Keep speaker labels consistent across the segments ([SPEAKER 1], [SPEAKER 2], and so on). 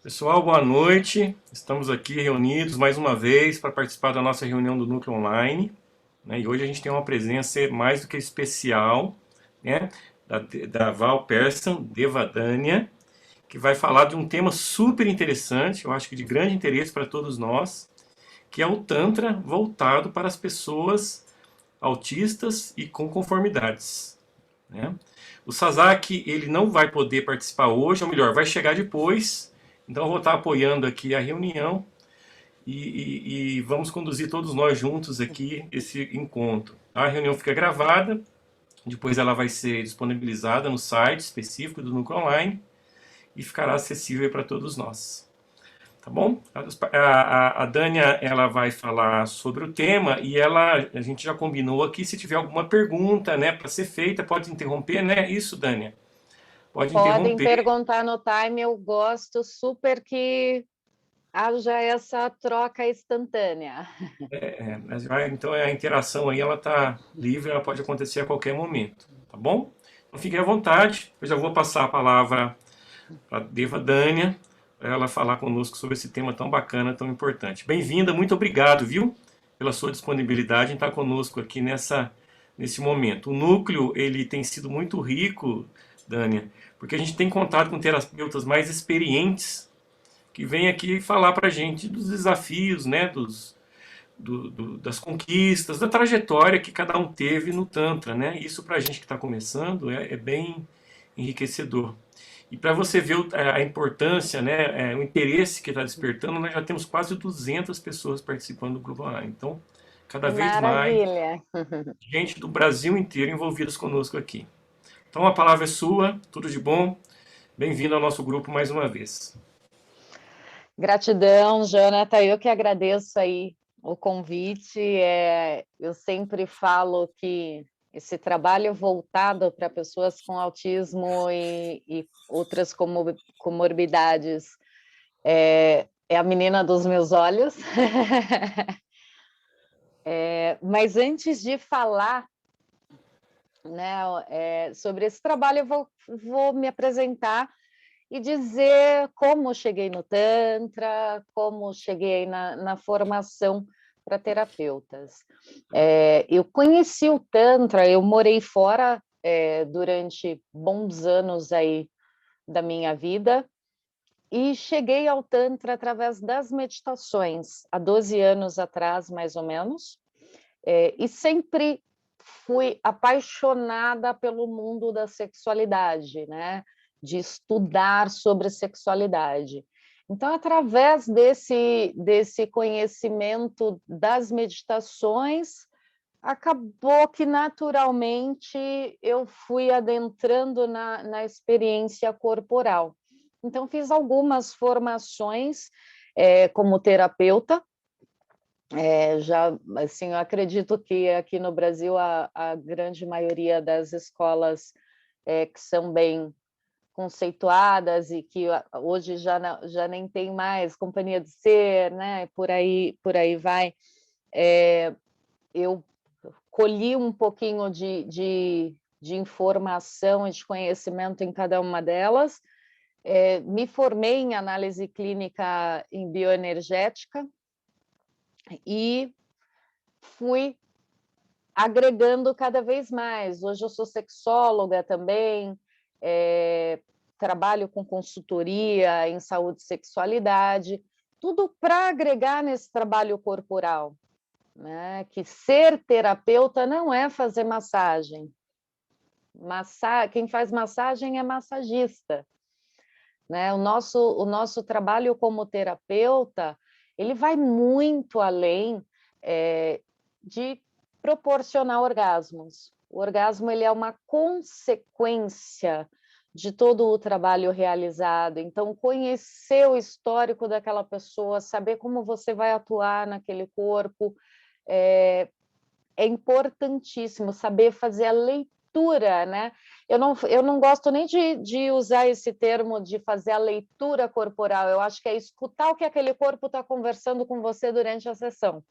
[SPEAKER 1] Pessoal, boa noite. Estamos aqui reunidos mais uma vez para participar da nossa reunião do Núcleo Online, né? E hoje a gente tem uma presença mais do que especial, né? Da Val Persson Devadania, que vai falar de um tema super interessante, eu acho que de grande interesse para todos nós, que é o Tantra voltado para as pessoas autistas e com conformidades, né? O Sasaki ele não vai poder participar hoje, ou melhor, vai chegar depois. Então eu vou estar apoiando aqui a reunião e vamos conduzir todos nós juntos aqui esse encontro. A reunião fica gravada, depois ela vai ser disponibilizada no site específico do Núcleo Online e ficará acessível para todos nós. Tá bom? A Dânia ela vai falar sobre o tema e a gente já combinou aqui, se tiver alguma pergunta, né, para ser feita, pode interromper, né? Isso, Dânia. Pode
[SPEAKER 2] Podem
[SPEAKER 1] interromper.
[SPEAKER 2] perguntar no time, eu gosto super que haja essa troca instantânea.
[SPEAKER 1] Então a interação aí ela está livre, ela pode acontecer a qualquer momento, tá bom? Então fiquem à vontade, eu já vou passar a palavra para a Deva Dânia, para ela falar conosco sobre esse tema tão bacana, tão importante. Bem-vinda, muito obrigado, viu, pela sua disponibilidade em estar conosco aqui nesse momento. O núcleo ele tem sido muito rico, Dânia, porque a gente tem contato com terapeutas mais experientes que vêm aqui falar para a gente dos desafios, né, das conquistas, da trajetória que cada um teve no Tantra, né? Isso para a gente que está começando é bem enriquecedor. E para você ver a importância, né, o interesse que está despertando, nós já temos quase 200 pessoas participando do Grupo Online. Então, cada
[SPEAKER 2] Que
[SPEAKER 1] vez mais
[SPEAKER 2] maravilha!
[SPEAKER 1] gente do Brasil inteiro envolvidas conosco aqui. Então, a palavra é sua, tudo de bom. Bem-vindo ao nosso grupo mais uma vez.
[SPEAKER 2] Gratidão, Jonathan. Eu que agradeço aí o convite. Eu sempre falo que esse trabalho voltado para pessoas com autismo e outras comorbidades é a menina dos meus olhos. Mas antes de falar, né, sobre esse trabalho, eu vou me apresentar e dizer como cheguei no Tantra, como cheguei na formação para terapeutas. Eu conheci o Tantra, eu morei fora durante bons anos aí da minha vida e cheguei ao Tantra através das meditações, há 12 anos atrás, mais ou menos, e sempre fui apaixonada pelo mundo da sexualidade, né? De estudar sobre sexualidade. Então, através desse conhecimento das meditações, acabou que naturalmente eu fui adentrando na experiência corporal. Então, fiz algumas formações como terapeuta. Já, assim, eu acredito que aqui no Brasil a grande maioria das escolas que são bem conceituadas e que hoje já nem tem mais companhia de ser, né? Por aí vai. Eu colhi um pouquinho de informação e de conhecimento em cada uma delas. Me formei em análise clínica em bioenergética e fui agregando cada vez mais. Hoje eu sou sexóloga também, trabalho com consultoria em saúde e sexualidade, tudo para agregar nesse trabalho corporal, né? Que ser terapeuta não é fazer massagem. Quem faz massagem é massagista, né? O nosso trabalho como terapeuta, ele vai muito além de proporcionar orgasmos. O orgasmo ele é uma consequência de todo o trabalho realizado. Então, conhecer o histórico daquela pessoa, saber como você vai atuar naquele corpo, é importantíssimo. Saber fazer a leitura, né? Eu não gosto nem de usar esse termo de fazer a leitura corporal. Eu acho que é escutar o que aquele corpo está conversando com você durante a sessão.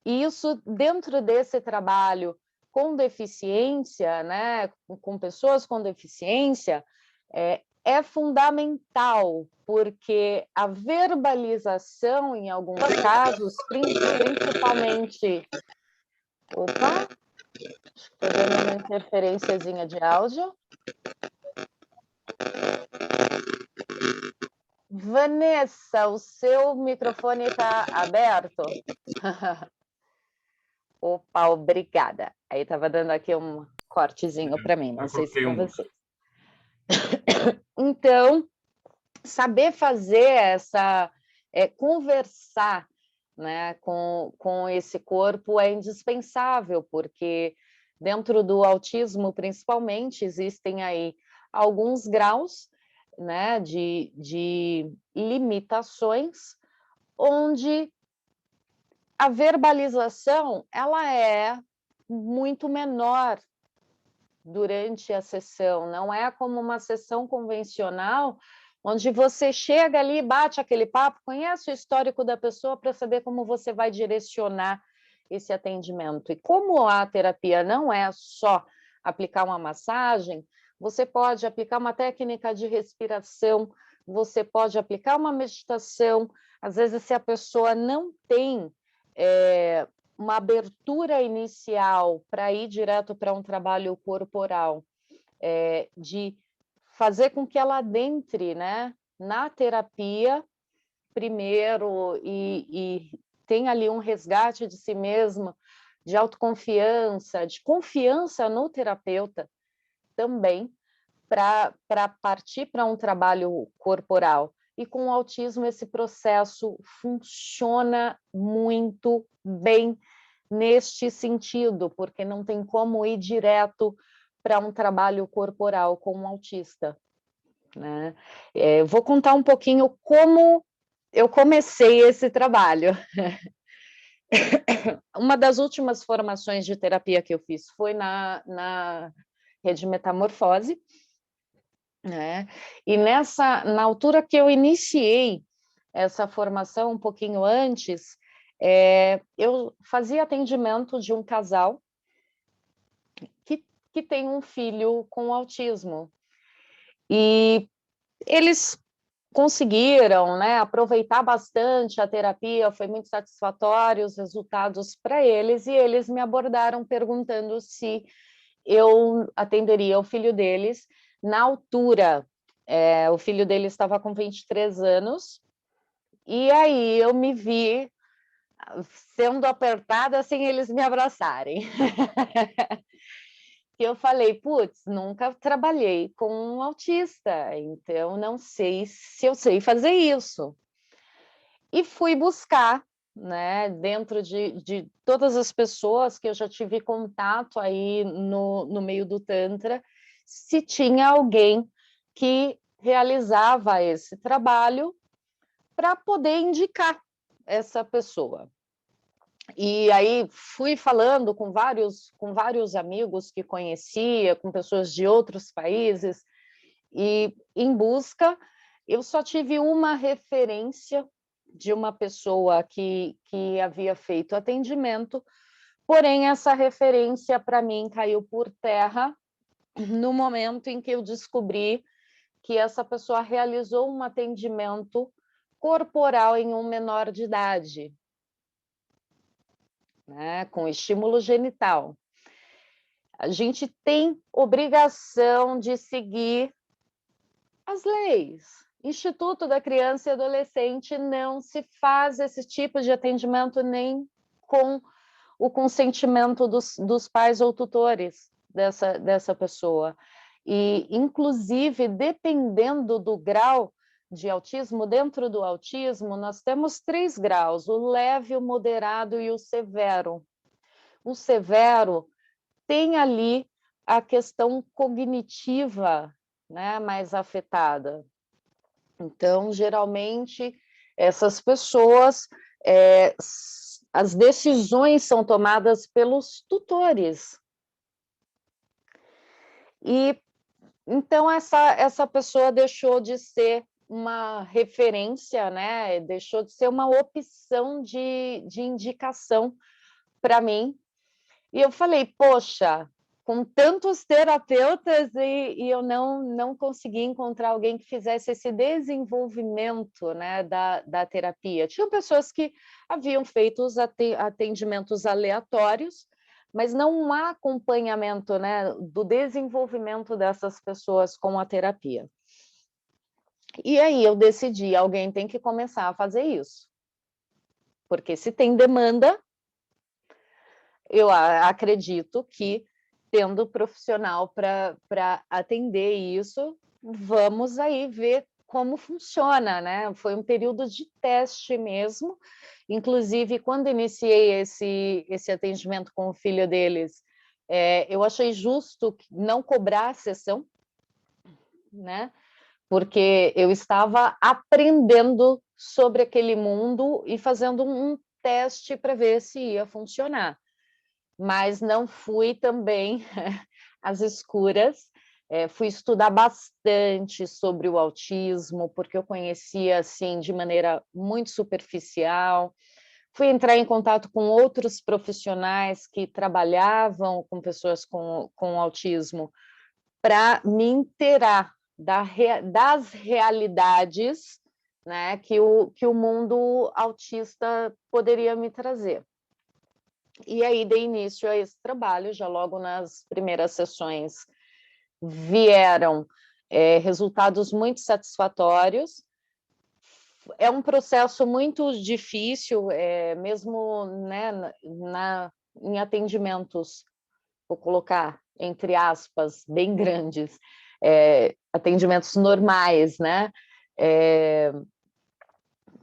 [SPEAKER 2] E isso, dentro desse trabalho com deficiência, né, com pessoas com deficiência, é fundamental, porque a verbalização, em alguns casos, principalmente... Opa, estou dando uma interferênciazinha de áudio. Vanessa, o seu microfone está aberto? Opa, obrigada. Aí estava dando aqui um cortezinho para mim, não sei se para vocês. Então, saber fazer essa... conversar, né, com esse corpo é indispensável, porque dentro do autismo, principalmente, existem aí alguns graus, né, de limitações, onde a verbalização ela é muito menor durante a sessão, não é como uma sessão convencional, onde você chega ali, bate aquele papo, conhece o histórico da pessoa para saber como você vai direcionar esse atendimento. E como a terapia não é só aplicar uma massagem, você pode aplicar uma técnica de respiração, você pode aplicar uma meditação. Às vezes, se a pessoa não tem uma abertura inicial para ir direto para um trabalho corporal, de fazer com que ela adentre, né, na terapia primeiro e tenha ali um resgate de si mesma, de autoconfiança, de confiança no terapeuta também, para partir para um trabalho corporal. E com o autismo esse processo funciona muito bem neste sentido, porque não tem como ir direto para um trabalho corporal com um autista, né? Vou contar um pouquinho como eu comecei esse trabalho. Uma das últimas formações de terapia que eu fiz foi na Rede Metamorfose, né? E na altura que eu iniciei essa formação, um pouquinho antes, eu fazia atendimento de um casal que tem um filho com autismo. E eles conseguiram, né, aproveitar bastante a terapia, foi muito satisfatório os resultados para eles, e eles me abordaram perguntando se eu atenderia o filho deles. Na altura, o filho deles estava com 23 anos, e aí eu me vi sendo apertada sem eles me abraçarem. Que eu falei, putz, nunca trabalhei com um autista, então não sei se eu sei fazer isso. E fui buscar, né, dentro de todas as pessoas que eu já tive contato aí no meio do Tantra, se tinha alguém que realizava esse trabalho para poder indicar essa pessoa. E aí fui falando com vários amigos que conhecia, com pessoas de outros países, e em busca, eu só tive uma referência de uma pessoa que havia feito atendimento, porém essa referência para mim caiu por terra no momento em que eu descobri que essa pessoa realizou um atendimento corporal em um menor de idade, né, com estímulo genital. A gente tem obrigação de seguir as leis. Instituto da Criança e Adolescente não se faz esse tipo de atendimento nem com o consentimento dos pais ou tutores dessa pessoa. E, inclusive, dependendo do grau de autismo, dentro do autismo, nós temos 3 graus, o leve, o moderado e o severo. O severo tem ali a questão cognitiva, né, mais afetada. Então, geralmente, essas pessoas, as decisões são tomadas pelos tutores. E, então, essa pessoa deixou de ser uma referência, né? Deixou de ser uma opção de indicação para mim. E eu falei, poxa, com tantos terapeutas e eu não consegui encontrar alguém que fizesse esse desenvolvimento, né, da terapia. Tinham pessoas que haviam feito os atendimentos aleatórios, mas não há acompanhamento, né, do desenvolvimento dessas pessoas com a terapia. E aí eu decidi, alguém tem que começar a fazer isso. Porque se tem demanda, eu acredito que, tendo profissional para atender isso, vamos aí ver como funciona, né? Foi um período de teste mesmo. Inclusive, quando iniciei esse atendimento com o filho deles, eu achei justo não cobrar a sessão, né? Porque eu estava aprendendo sobre aquele mundo e fazendo um teste para ver se ia funcionar. Mas não fui também às escuras, fui estudar bastante sobre o autismo, porque eu conhecia assim de maneira muito superficial. Fui entrar em contato com outros profissionais que trabalhavam com pessoas com autismo para me inteirar das realidades, né, que o mundo autista poderia me trazer. E aí dei início a esse trabalho, já logo nas primeiras sessões vieram resultados muito satisfatórios. É um processo muito difícil, mesmo, né, em atendimentos, vou colocar entre aspas, bem grandes, atendimentos normais, né?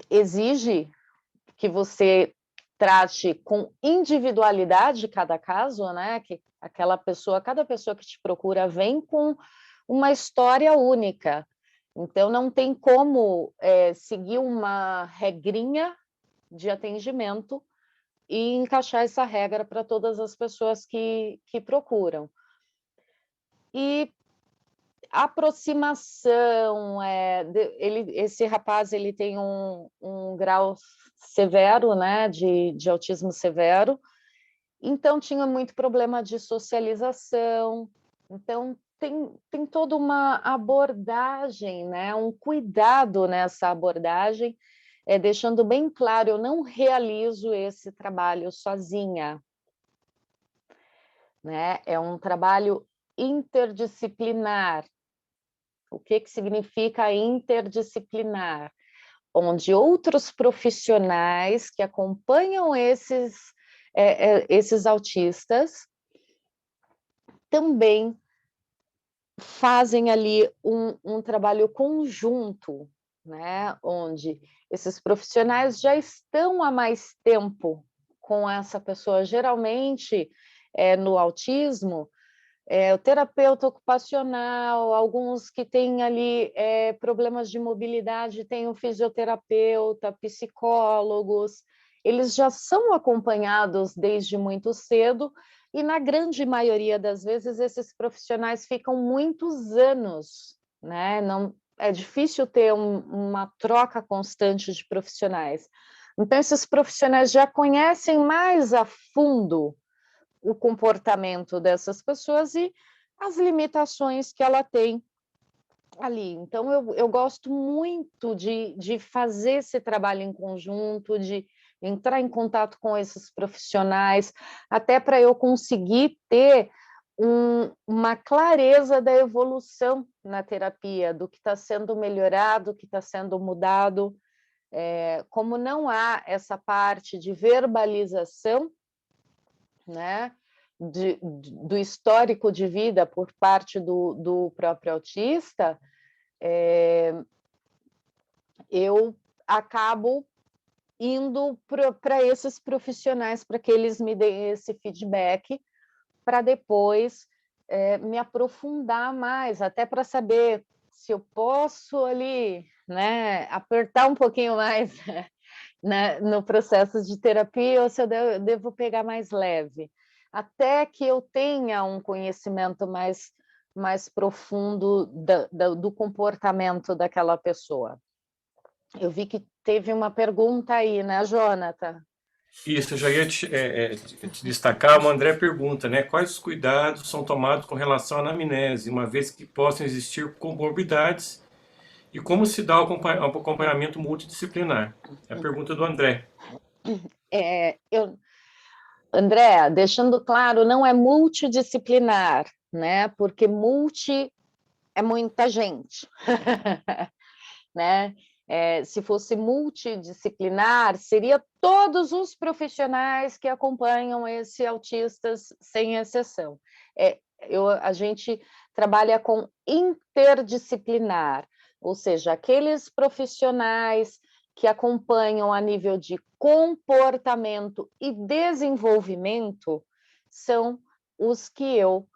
[SPEAKER 2] Exige que você trate com individualidade cada caso, né? Que cada pessoa que te procura vem com uma história única. Então, não tem como seguir uma regrinha de atendimento e encaixar essa regra para todas as pessoas que procuram. E a aproximação, esse rapaz ele tem um grau severo, né, de autismo severo, então tinha muito problema de socialização, então tem toda uma abordagem, né, um cuidado nessa abordagem, deixando bem claro, eu não realizo esse trabalho sozinha, né, é um trabalho interdisciplinar. O que significa interdisciplinar? Onde outros profissionais que acompanham esses autistas também fazem ali um trabalho conjunto, né? Onde esses profissionais já estão há mais tempo com essa pessoa, geralmente no autismo, o terapeuta ocupacional, alguns que têm ali problemas de mobilidade, tem o fisioterapeuta, psicólogos, eles já são acompanhados desde muito cedo e, na grande maioria das vezes, esses profissionais ficam muitos anos, né? Não, é difícil ter uma troca constante de profissionais. Então, esses profissionais já conhecem mais a fundo o comportamento dessas pessoas e as limitações que ela tem ali. Então, eu gosto muito de fazer esse trabalho em conjunto, de entrar em contato com esses profissionais, até para eu conseguir ter uma clareza da evolução na terapia, do que está sendo melhorado, do que está sendo mudado. Como não há essa parte de verbalização, né, do histórico de vida por parte do próprio autista, eu acabo indo para esses profissionais para que eles me deem esse feedback, para depois me aprofundar mais, até para saber se eu posso ali, né, apertar um pouquinho mais né, no processo de terapia ou se eu devo pegar mais leve, até que eu tenha um conhecimento mais profundo do comportamento daquela pessoa. Eu vi que teve uma pergunta aí, né, Jonathan?
[SPEAKER 1] Isso, eu já ia te destacar. O André pergunta, né? Quais os cuidados são tomados com relação à anamnese, uma vez que possam existir comorbidades, e como se dá o acompanhamento multidisciplinar? É a pergunta do André.
[SPEAKER 2] É, André, deixando claro, não é multidisciplinar, né? Porque multi é muita gente, né? Se fosse multidisciplinar, seria todos os profissionais que acompanham esse autistas, sem exceção. A gente trabalha com interdisciplinar, ou seja, aqueles profissionais que acompanham a nível de comportamento e desenvolvimento são os que eu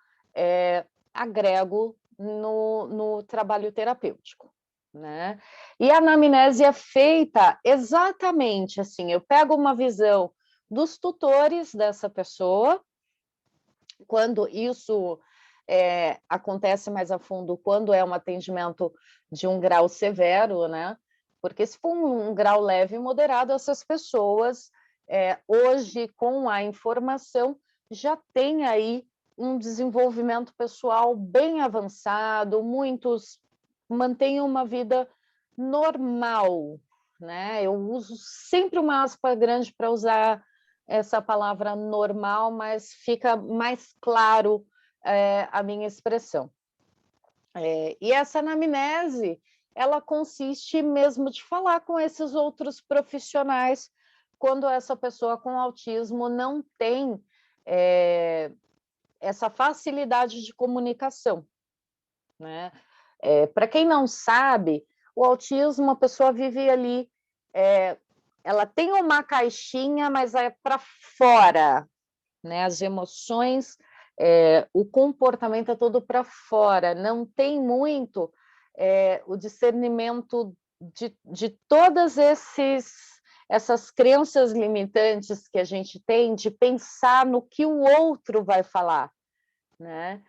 [SPEAKER 2] agrego no trabalho terapêutico, né? E a anamnese é feita exatamente assim, eu pego uma visão dos tutores dessa pessoa, quando isso acontece mais a fundo, quando é um atendimento de um grau severo, né? Porque se for um grau leve e moderado, essas pessoas, hoje, com a informação, já tem aí um desenvolvimento pessoal bem avançado, muitos mantêm uma vida normal, né? Eu uso sempre uma aspa grande para usar essa palavra normal, mas fica mais claro a minha expressão. E essa anamnese, ela consiste mesmo de falar com esses outros profissionais quando essa pessoa com autismo não tem essa facilidade de comunicação, né? Para quem não sabe, o autismo, a pessoa vive ali, ela tem uma caixinha, mas é para fora, né? As emoções, o comportamento é todo para fora, não tem muito o discernimento de todas essas crenças limitantes que a gente tem de pensar no que o outro vai falar, né?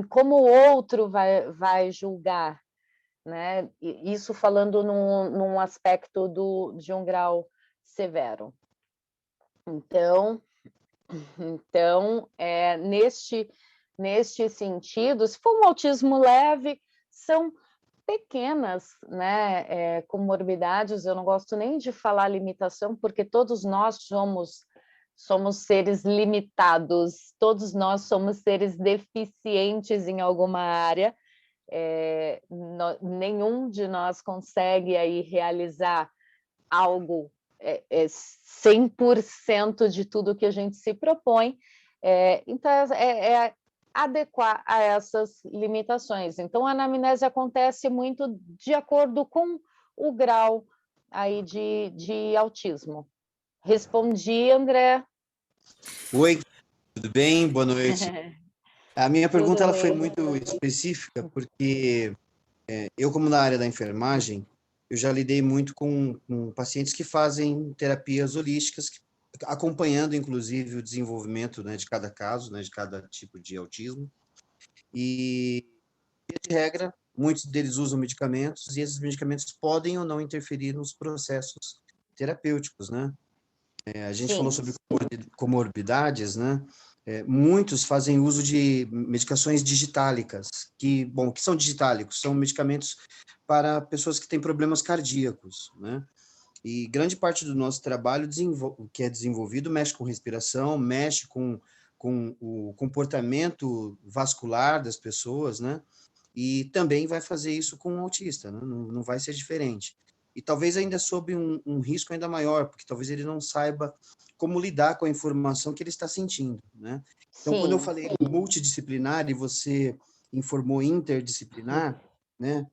[SPEAKER 2] Como o outro vai julgar, né? Isso falando num aspecto de um grau severo. Então, neste sentido, se for um autismo leve, são pequenas, né, comorbidades. Eu não gosto nem de falar limitação, porque todos nós somos seres limitados, todos nós somos seres deficientes em alguma área. Nenhum de nós consegue aí realizar algo 100% de tudo que a gente se propõe, então adequar a essas limitações. Então, a anamnese acontece muito de acordo com o grau aí de autismo. Respondi, André?
[SPEAKER 3] Oi, tudo bem? Boa noite. A minha pergunta
[SPEAKER 2] Tudo
[SPEAKER 3] ela foi
[SPEAKER 2] bem?
[SPEAKER 3] muito específica, porque eu, como na área da enfermagem, eu já lidei muito com pacientes que fazem terapias holísticas, acompanhando, inclusive, o desenvolvimento, né, de cada caso, né, de cada tipo de autismo. E, de regra, muitos deles usam medicamentos, e esses medicamentos podem ou não interferir nos processos terapêuticos, né? A gente falou
[SPEAKER 2] Sim.
[SPEAKER 3] sobre comorbidades, né? Muitos fazem uso de medicações digitálicas, que são digitálicos, são medicamentos para pessoas que têm problemas cardíacos, né? E grande parte do nosso trabalho que é desenvolvido mexe com respiração, mexe com o comportamento vascular das pessoas, né? E também vai fazer isso com um autista, né? Não vai ser diferente. E talvez ainda sob um risco ainda maior, porque talvez ele não saiba como lidar com a informação que ele está sentindo, né? Então, quando eu
[SPEAKER 2] Sim.
[SPEAKER 3] falei multidisciplinar e você informou interdisciplinar, né?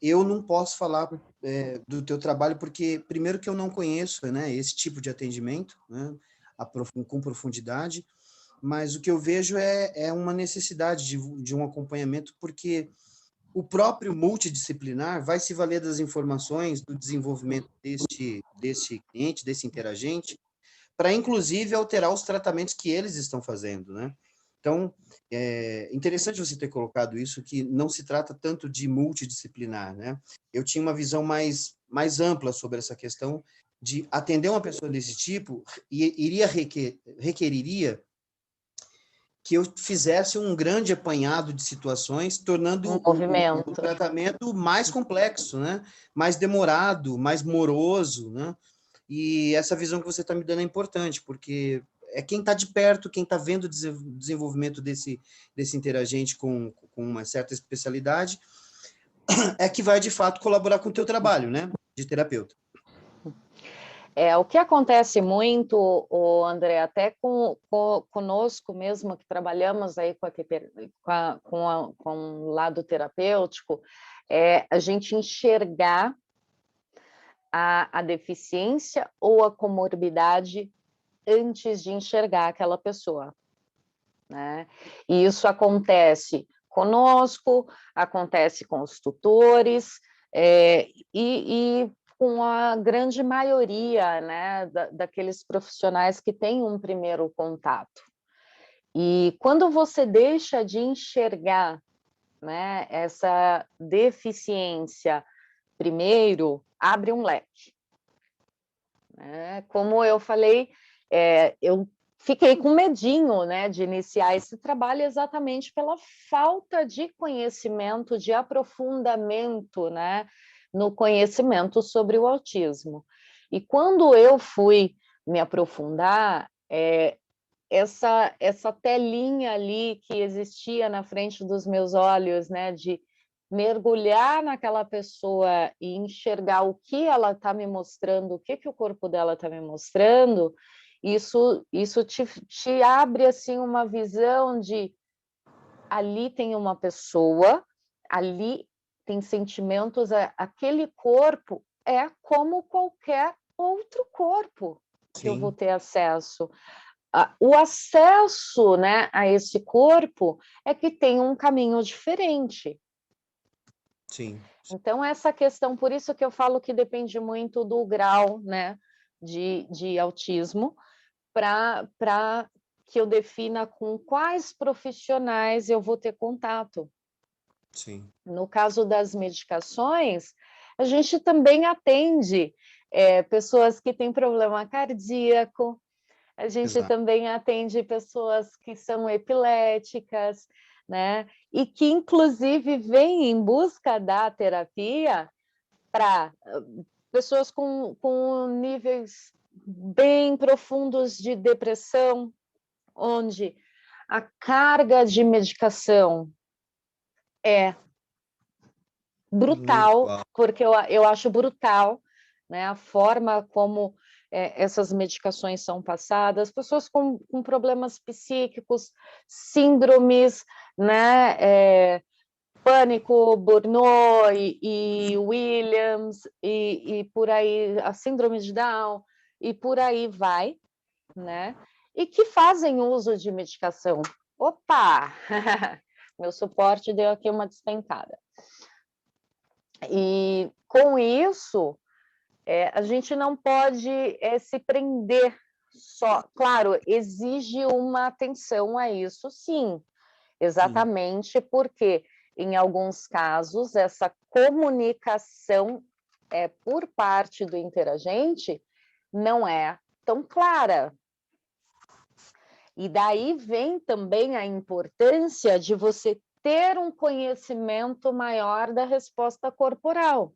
[SPEAKER 3] Eu não posso falar do teu trabalho porque, primeiro, que eu não conheço, né, esse tipo de atendimento, né, com profundidade, mas o que eu vejo é uma necessidade de um acompanhamento, porque o próprio multidisciplinar vai se valer das informações do desenvolvimento desse cliente, desse interagente, para, inclusive, alterar os tratamentos que eles estão fazendo, né? Então, é interessante você ter colocado isso, que não se trata tanto de multidisciplinar, né? Eu tinha uma visão mais mais ampla sobre essa questão de atender uma pessoa desse tipo e requeriria que eu fizesse um grande apanhado de situações, tornando
[SPEAKER 2] Um
[SPEAKER 3] o
[SPEAKER 2] movimento.
[SPEAKER 3] tratamento mais complexo, né? Mais demorado, mais moroso, né? E essa visão que você está me dando é importante, porque é quem está de perto, quem está vendo o desenvolvimento desse interagente com uma certa especialidade, é que vai, de fato, colaborar com o teu trabalho, né? De terapeuta.
[SPEAKER 2] O que acontece muito, André, até conosco mesmo, que trabalhamos aí com o lado terapêutico, é a gente enxergar a deficiência ou a comorbidade antes de enxergar aquela pessoa, né? E isso acontece conosco, acontece com os tutores, e com a grande maioria, né, daqueles profissionais que têm um primeiro contato. E quando você deixa de enxergar, né, essa deficiência primeiro, abre um leque. Né? Como eu falei, eu fiquei com medinho, né, de iniciar esse trabalho exatamente pela falta de conhecimento, de aprofundamento, né, no conhecimento sobre o autismo. E quando eu fui me aprofundar, essa telinha ali que existia na frente dos meus olhos, né, de mergulhar naquela pessoa e enxergar o que ela está me mostrando, o que o corpo dela está me mostrando, isso te abre assim uma visão de ali tem uma pessoa, ali tem sentimentos, aquele corpo é como qualquer outro corpo que eu vou ter acesso. O acesso, né, a esse corpo é que tem um caminho diferente.
[SPEAKER 3] Sim.
[SPEAKER 2] Então, essa questão, por isso que eu falo que depende muito do grau, né, de autismo, para que eu defina com quais profissionais eu vou ter contato.
[SPEAKER 3] Sim.
[SPEAKER 2] No caso das medicações, a gente também atende pessoas que têm problema cardíaco, a gente também atende pessoas que são epiléticas, né? E que, inclusive, vêm em busca da terapia para pessoas com níveis bem profundos de depressão, onde a carga de medicação é brutal, porque eu acho brutal, né, a forma como essas medicações são passadas, pessoas com problemas psíquicos, síndromes, né, pânico, Burnout e Williams, e por aí, a síndrome de Down, e por aí vai, né, e que fazem uso de medicação. Opa! Meu suporte deu aqui uma despencada. E com isso, a gente não pode se prender só. Claro, exige uma atenção a isso, sim, exatamente porque, em alguns casos, essa comunicação por parte do interagente não é tão clara. E daí vem também a importância de você ter um conhecimento maior da resposta corporal.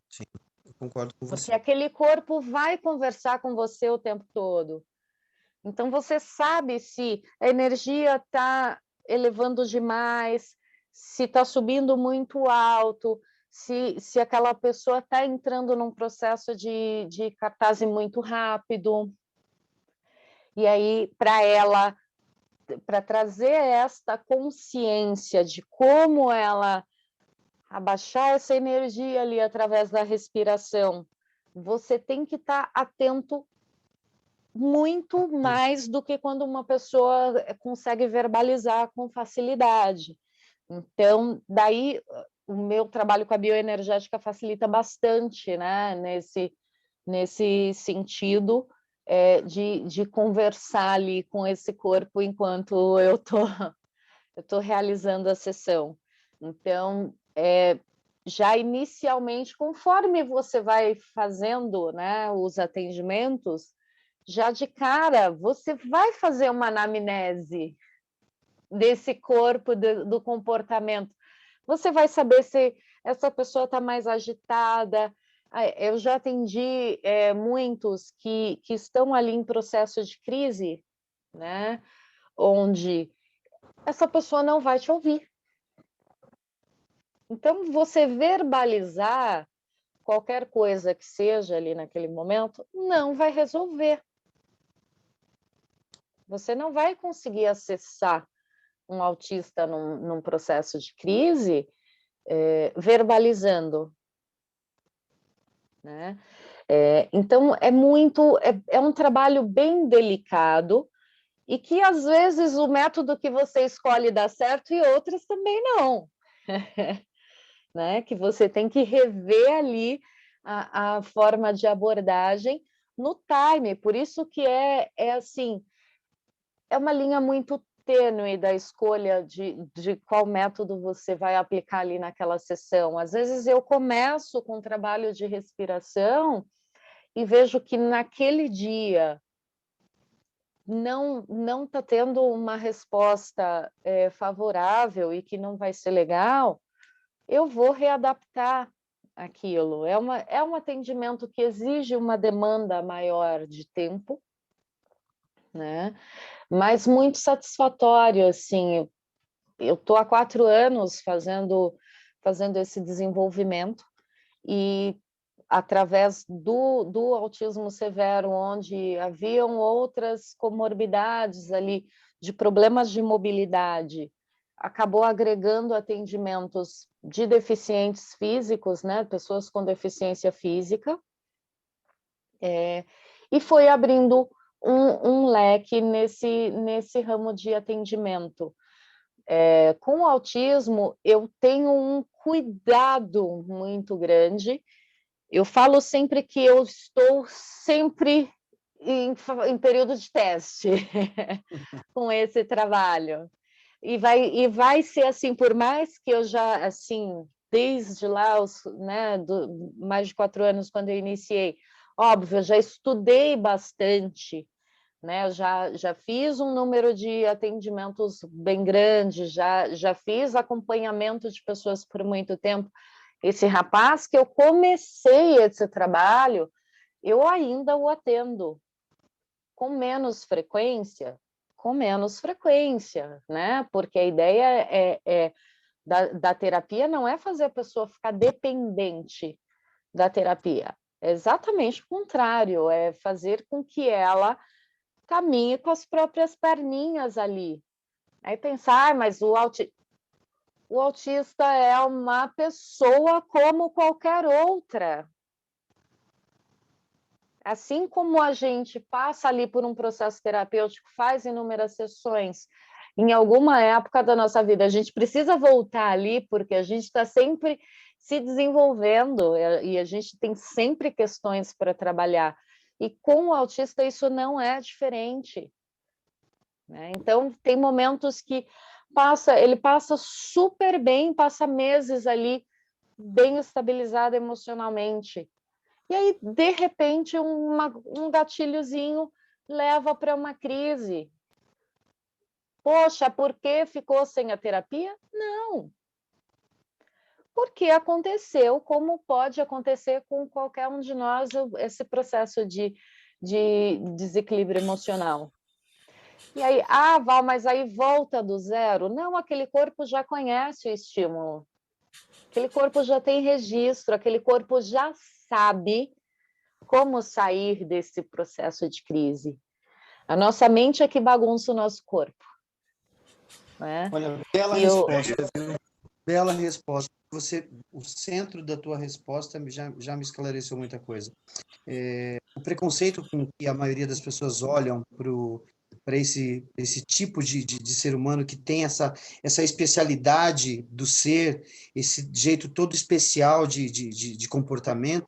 [SPEAKER 3] Sim, eu concordo com você.
[SPEAKER 2] Porque aquele corpo vai conversar com você o tempo todo. Então, você sabe se a energia está elevando demais, se está subindo muito alto, se aquela pessoa está entrando num processo de catarse muito rápido. E aí, para trazer esta consciência de como ela abaixar essa energia ali através da respiração, você tem que estar atento muito mais do que quando uma pessoa consegue verbalizar com facilidade. Então, daí o meu trabalho com a bioenergética facilita bastante, né, nesse sentido, de conversar ali com esse corpo enquanto eu tô realizando a sessão. Então, já inicialmente, conforme você vai fazendo, né, os atendimentos, já de cara você vai fazer uma anamnese desse corpo, do comportamento. Você vai saber se essa pessoa está mais agitada. Eu já atendi muitos que estão ali em processo de crise, né, onde essa pessoa não vai te ouvir. Então, você verbalizar qualquer coisa que seja ali naquele momento, não vai resolver. Você não vai conseguir acessar um autista num processo de crise verbalizando, né? Então, é um trabalho bem delicado e que, às vezes, o método que você escolhe dá certo e outras também não. Né? Que você tem que rever ali a forma de abordagem no time, por isso que assim, é uma linha muito tênue da escolha de qual método você vai aplicar ali naquela sessão. Às vezes eu começo com um trabalho de respiração e vejo que naquele dia não está tendo uma resposta favorável e que não vai ser legal, eu vou readaptar aquilo. É um atendimento que exige uma demanda maior de tempo, né? Mas muito satisfatório, assim. Eu estou há 4 anos fazendo esse desenvolvimento e através do autismo severo, onde haviam outras comorbidades ali de problemas de mobilidade, acabou agregando atendimentos de deficientes físicos, né, pessoas com deficiência física, e foi abrindo um leque nesse ramo de atendimento. Com o autismo, eu tenho um cuidado muito grande. Eu falo sempre que eu estou sempre em período de teste com esse trabalho. E vai ser assim, por mais que eu já, assim, desde lá, né, mais de 4 anos, quando eu iniciei, óbvio, eu já estudei bastante, né, eu já fiz um número de atendimentos bem grande, já fiz acompanhamento de pessoas por muito tempo. Esse rapaz que eu comecei esse trabalho, eu ainda o atendo com menos frequência, né? Porque a ideia da terapia não é fazer a pessoa ficar dependente da terapia, é exatamente o contrário, é fazer com que ela caminhe com as próprias perninhas ali. Aí pensar, mas o autista é uma pessoa como qualquer outra. Assim como a gente passa ali por um processo terapêutico, faz inúmeras sessões, em alguma época da nossa vida, a gente precisa voltar ali, porque a gente está sempre se desenvolvendo e a gente tem sempre questões para trabalhar. E com o autista isso não é diferente, né? Então, tem momentos que ele passa super bem, passa meses ali bem estabilizado emocionalmente. E aí, de repente, um gatilhozinho leva para uma crise. Poxa, por que ficou sem a terapia? Não. Porque aconteceu, como pode acontecer com qualquer um de nós, esse processo de desequilíbrio emocional. E aí, Val, mas aí volta do zero? Não, aquele corpo já conhece o estímulo. Aquele corpo já tem registro, aquele corpo já sabe como sair desse processo de crise. A nossa mente é que bagunça o nosso corpo. Né?
[SPEAKER 3] Olha, bela resposta, viu? Bela resposta. O centro da tua resposta já me esclareceu muita coisa. O preconceito com que a maioria das pessoas olham para esse tipo de ser humano que tem essa especialidade do ser, esse jeito todo especial de comportamento.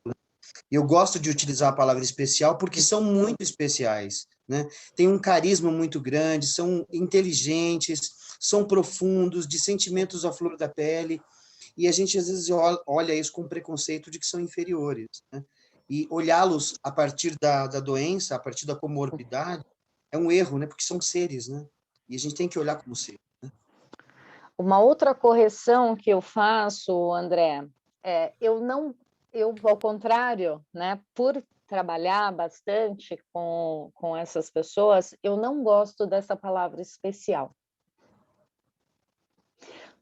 [SPEAKER 3] Eu gosto de utilizar a palavra especial porque são muito especiais, né? Tem um carisma muito grande, são inteligentes, são profundos, de sentimentos à flor da pele. e a gente às vezes olha isso com preconceito de que são inferiores, né? E olhá-los a partir da doença, a partir da comorbidade, é um erro, né? Porque são seres, né? E a gente tem que olhar como ser.
[SPEAKER 2] Uma outra correção que eu faço, André, ao contrário, né, por trabalhar bastante com essas pessoas, eu não gosto dessa palavra especial.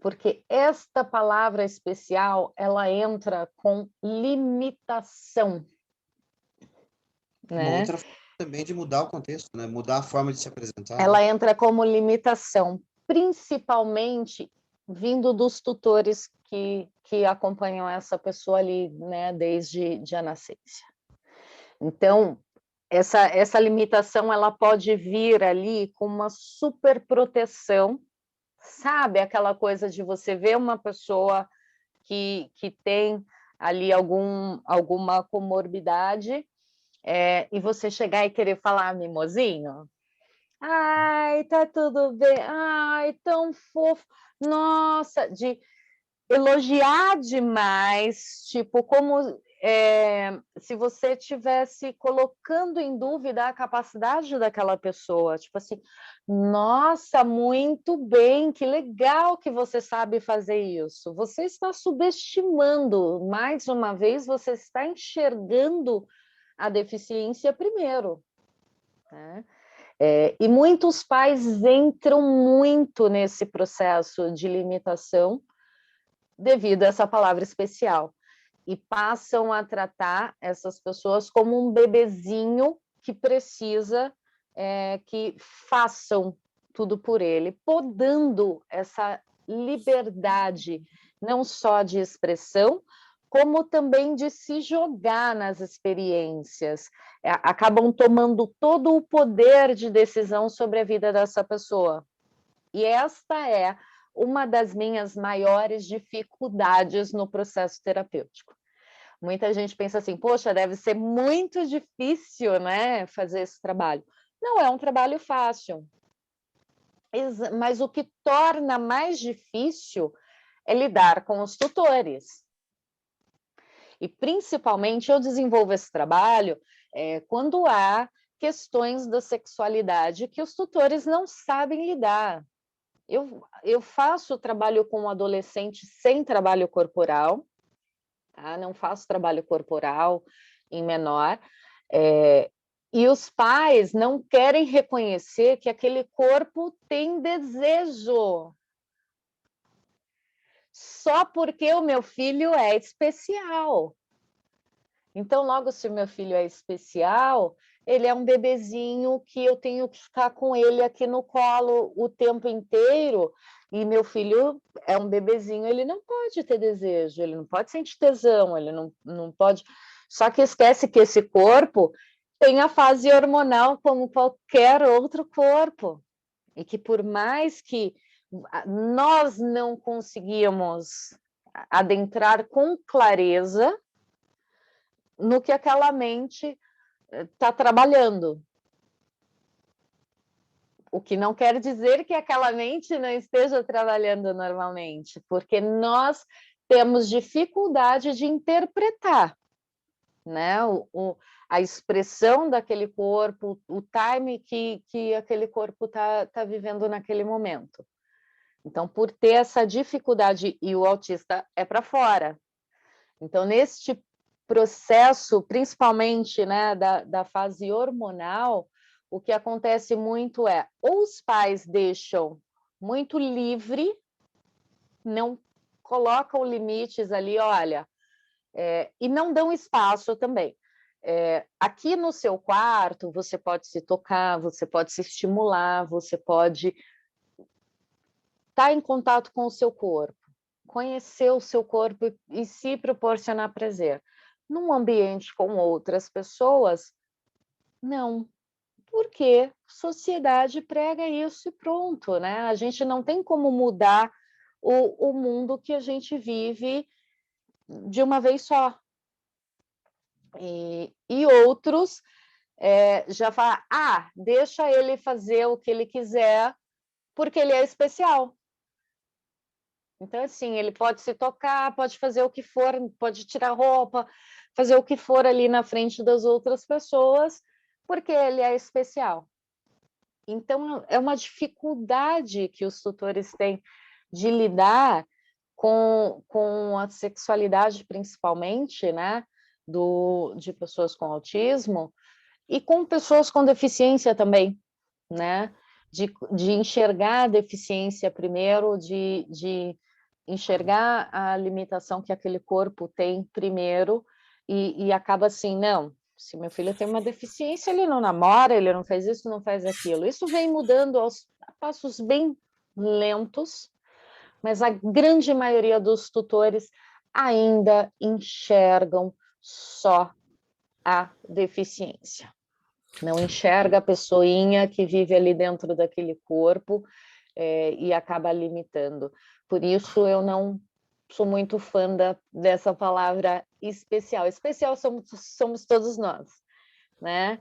[SPEAKER 2] Porque esta palavra especial, ela entra com limitação,
[SPEAKER 3] Uma
[SPEAKER 2] né?
[SPEAKER 3] outra forma também de mudar o contexto, né? Mudar a forma de se apresentar.
[SPEAKER 2] Ela entra como limitação, principalmente vindo dos tutores que acompanham essa pessoa ali, né, desde a nascença. Então, essa limitação ela pode vir ali com uma super proteção, sabe? Aquela coisa de você ver uma pessoa que tem ali alguma comorbidade e você chegar e querer falar mimosinho. Ai, tá tudo bem. Ai, tão fofo. Nossa, de elogiar demais, tipo, como se você estivesse colocando em dúvida a capacidade daquela pessoa. Tipo assim, nossa, muito bem, que legal que você sabe fazer isso. Você está subestimando, mais uma vez, você está enxergando a deficiência primeiro, né? E muitos pais entram muito nesse processo de limitação devido a essa palavra especial e passam a tratar essas pessoas como um bebezinho que precisa que façam tudo por ele, podando essa liberdade não só de expressão, como também de se jogar nas experiências. Acabam tomando todo o poder de decisão sobre a vida dessa pessoa. E esta é uma das minhas maiores dificuldades no processo terapêutico. Muita gente pensa assim, poxa, deve ser muito difícil, né, fazer esse trabalho. Não é um trabalho fácil, mas o que torna mais difícil é lidar com os tutores. E, principalmente, eu desenvolvo esse trabalho quando há questões da sexualidade que os tutores não sabem lidar. Eu faço trabalho com adolescente sem trabalho corporal, tá? Não faço trabalho corporal em menor, e os pais não querem reconhecer que aquele corpo tem desejo, só porque o meu filho é especial. Então, logo, se o meu filho é especial, ele é um bebezinho que eu tenho que ficar com ele aqui no colo o tempo inteiro, e meu filho é um bebezinho, ele não pode ter desejo, ele não pode sentir tesão, ele não pode... Só que esquece que esse corpo tem a fase hormonal como qualquer outro corpo, e que por mais que nós não conseguíamos adentrar com clareza no que aquela mente está trabalhando. O que não quer dizer que aquela mente não esteja trabalhando normalmente, porque nós temos dificuldade de interpretar, né? A expressão daquele corpo, o time que aquele corpo tá vivendo naquele momento. Então, por ter essa dificuldade, e o autista é para fora. Então, neste processo, principalmente, né, da fase hormonal, o que acontece muito ou os pais deixam muito livre, não colocam limites ali, olha, e não dão espaço também. Aqui no seu quarto, você pode se tocar, você pode se estimular, você pode estar em contato com o seu corpo, conhecer o seu corpo e se proporcionar prazer. Num ambiente com outras pessoas, não, porque sociedade prega isso e pronto, né? A gente não tem como mudar o mundo que a gente vive de uma vez só. E outros já falam, deixa ele fazer o que ele quiser, porque ele é especial. Então, assim, ele pode se tocar, pode fazer o que for, pode tirar roupa, fazer o que for ali na frente das outras pessoas, porque ele é especial. Então, é uma dificuldade que os tutores têm de lidar com a sexualidade, principalmente, né, de pessoas com autismo, e com pessoas com deficiência também, né? De enxergar a deficiência primeiro, de enxergar a limitação que aquele corpo tem primeiro, e acaba assim, não, se meu filho tem uma deficiência, ele não namora, ele não faz isso, não faz aquilo. Isso vem mudando aos passos bem lentos, mas a grande maioria dos tutores ainda enxergam só a deficiência. Não enxerga a pessoinha que vive ali dentro daquele corpo e acaba limitando. Por isso eu não sou muito fã dessa palavra especial. Especial somos todos nós, né?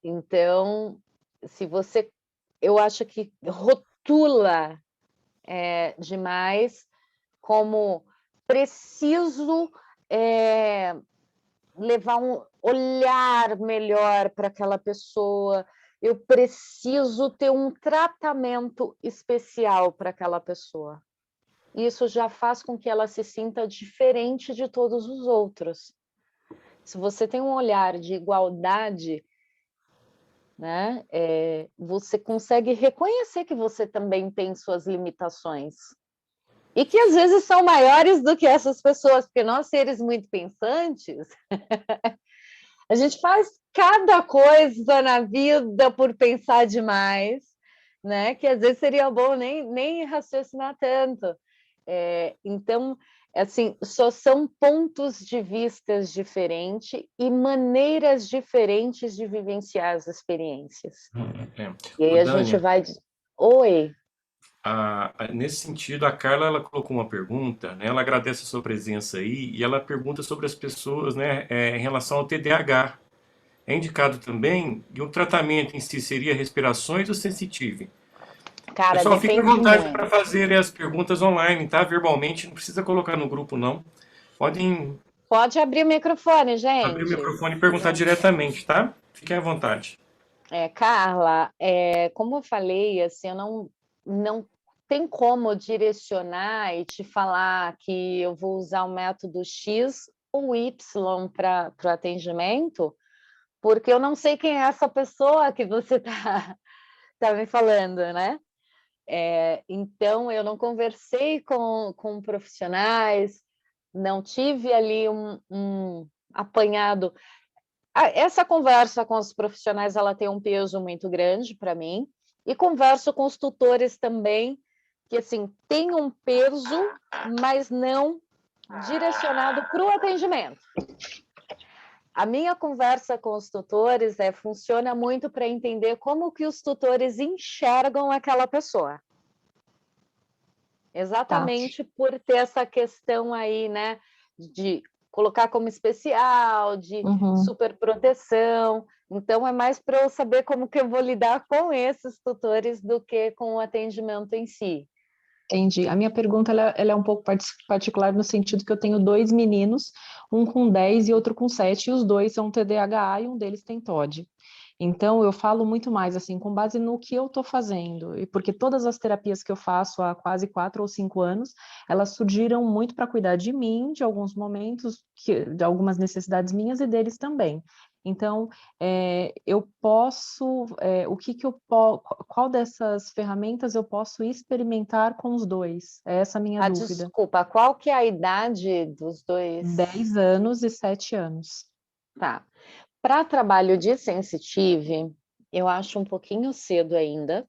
[SPEAKER 2] Então, se você... Eu acho que rotula demais como preciso levar um olhar melhor para aquela pessoa, eu preciso ter um tratamento especial para aquela pessoa. Isso já faz com que ela se sinta diferente de todos os outros. Se você tem um olhar de igualdade, né, você consegue reconhecer que você também tem suas limitações. E que às vezes são maiores do que essas pessoas, porque nós, seres muito pensantes, a gente faz cada coisa na vida por pensar demais, né? Que às vezes seria bom nem raciocinar tanto. Então, assim, só são pontos de vistas diferentes e maneiras diferentes de vivenciar as experiências. E aí
[SPEAKER 1] Ô,
[SPEAKER 2] a gente
[SPEAKER 1] Dânia,
[SPEAKER 2] vai... Oi.
[SPEAKER 1] nesse sentido, a Carla ela colocou uma pergunta, né? Ela agradece a sua presença aí e ela pergunta sobre as pessoas, né, em relação ao TDAH. É indicado também que o tratamento em si seria respirações ou sensitive?
[SPEAKER 2] Cara,
[SPEAKER 1] Pessoal, fique à
[SPEAKER 2] depende
[SPEAKER 1] vontade para
[SPEAKER 2] muito.
[SPEAKER 1] fazer as perguntas online, tá? Verbalmente, não precisa colocar no grupo, não. Podem
[SPEAKER 2] Pode abrir o microfone,
[SPEAKER 1] abrir o
[SPEAKER 2] gente.
[SPEAKER 1] microfone e perguntar diretamente, tá? Fiquem à vontade.
[SPEAKER 2] Carla, como eu falei, assim, eu não tem como direcionar e te falar que eu vou usar o método X ou Y para o atendimento, porque eu não sei quem é essa pessoa que você tá me falando, né? Então, eu não conversei com profissionais, não tive ali um apanhado. Essa conversa com os profissionais ela tem um peso muito grande para mim, e converso com os tutores também, que assim tem um peso, mas não direcionado para o atendimento. A minha conversa com os tutores funciona muito para entender como que os tutores enxergam aquela pessoa. Exatamente por ter essa questão aí, né, de colocar como especial, de superproteção. Então, é mais para eu saber como que eu vou lidar com esses tutores do que com o atendimento em si.
[SPEAKER 4] Entendi. A minha pergunta ela é um pouco particular no sentido que eu tenho 2 meninos, um com 10 e outro com 7, e os dois são TDAH e um deles tem TOD. Então, eu falo muito mais, assim, com base no que eu estou fazendo, e porque todas as terapias que eu faço há quase 4 ou 5 anos, elas surgiram muito para cuidar de mim, de alguns momentos, de algumas necessidades minhas e deles também. Então, eu posso, qual dessas ferramentas eu posso experimentar com os dois? É essa a minha dúvida.
[SPEAKER 2] Desculpa, qual que é a idade dos dois?
[SPEAKER 4] 10 anos e 7 anos.
[SPEAKER 2] Tá. Para trabalho de sensitive, eu acho um pouquinho cedo ainda,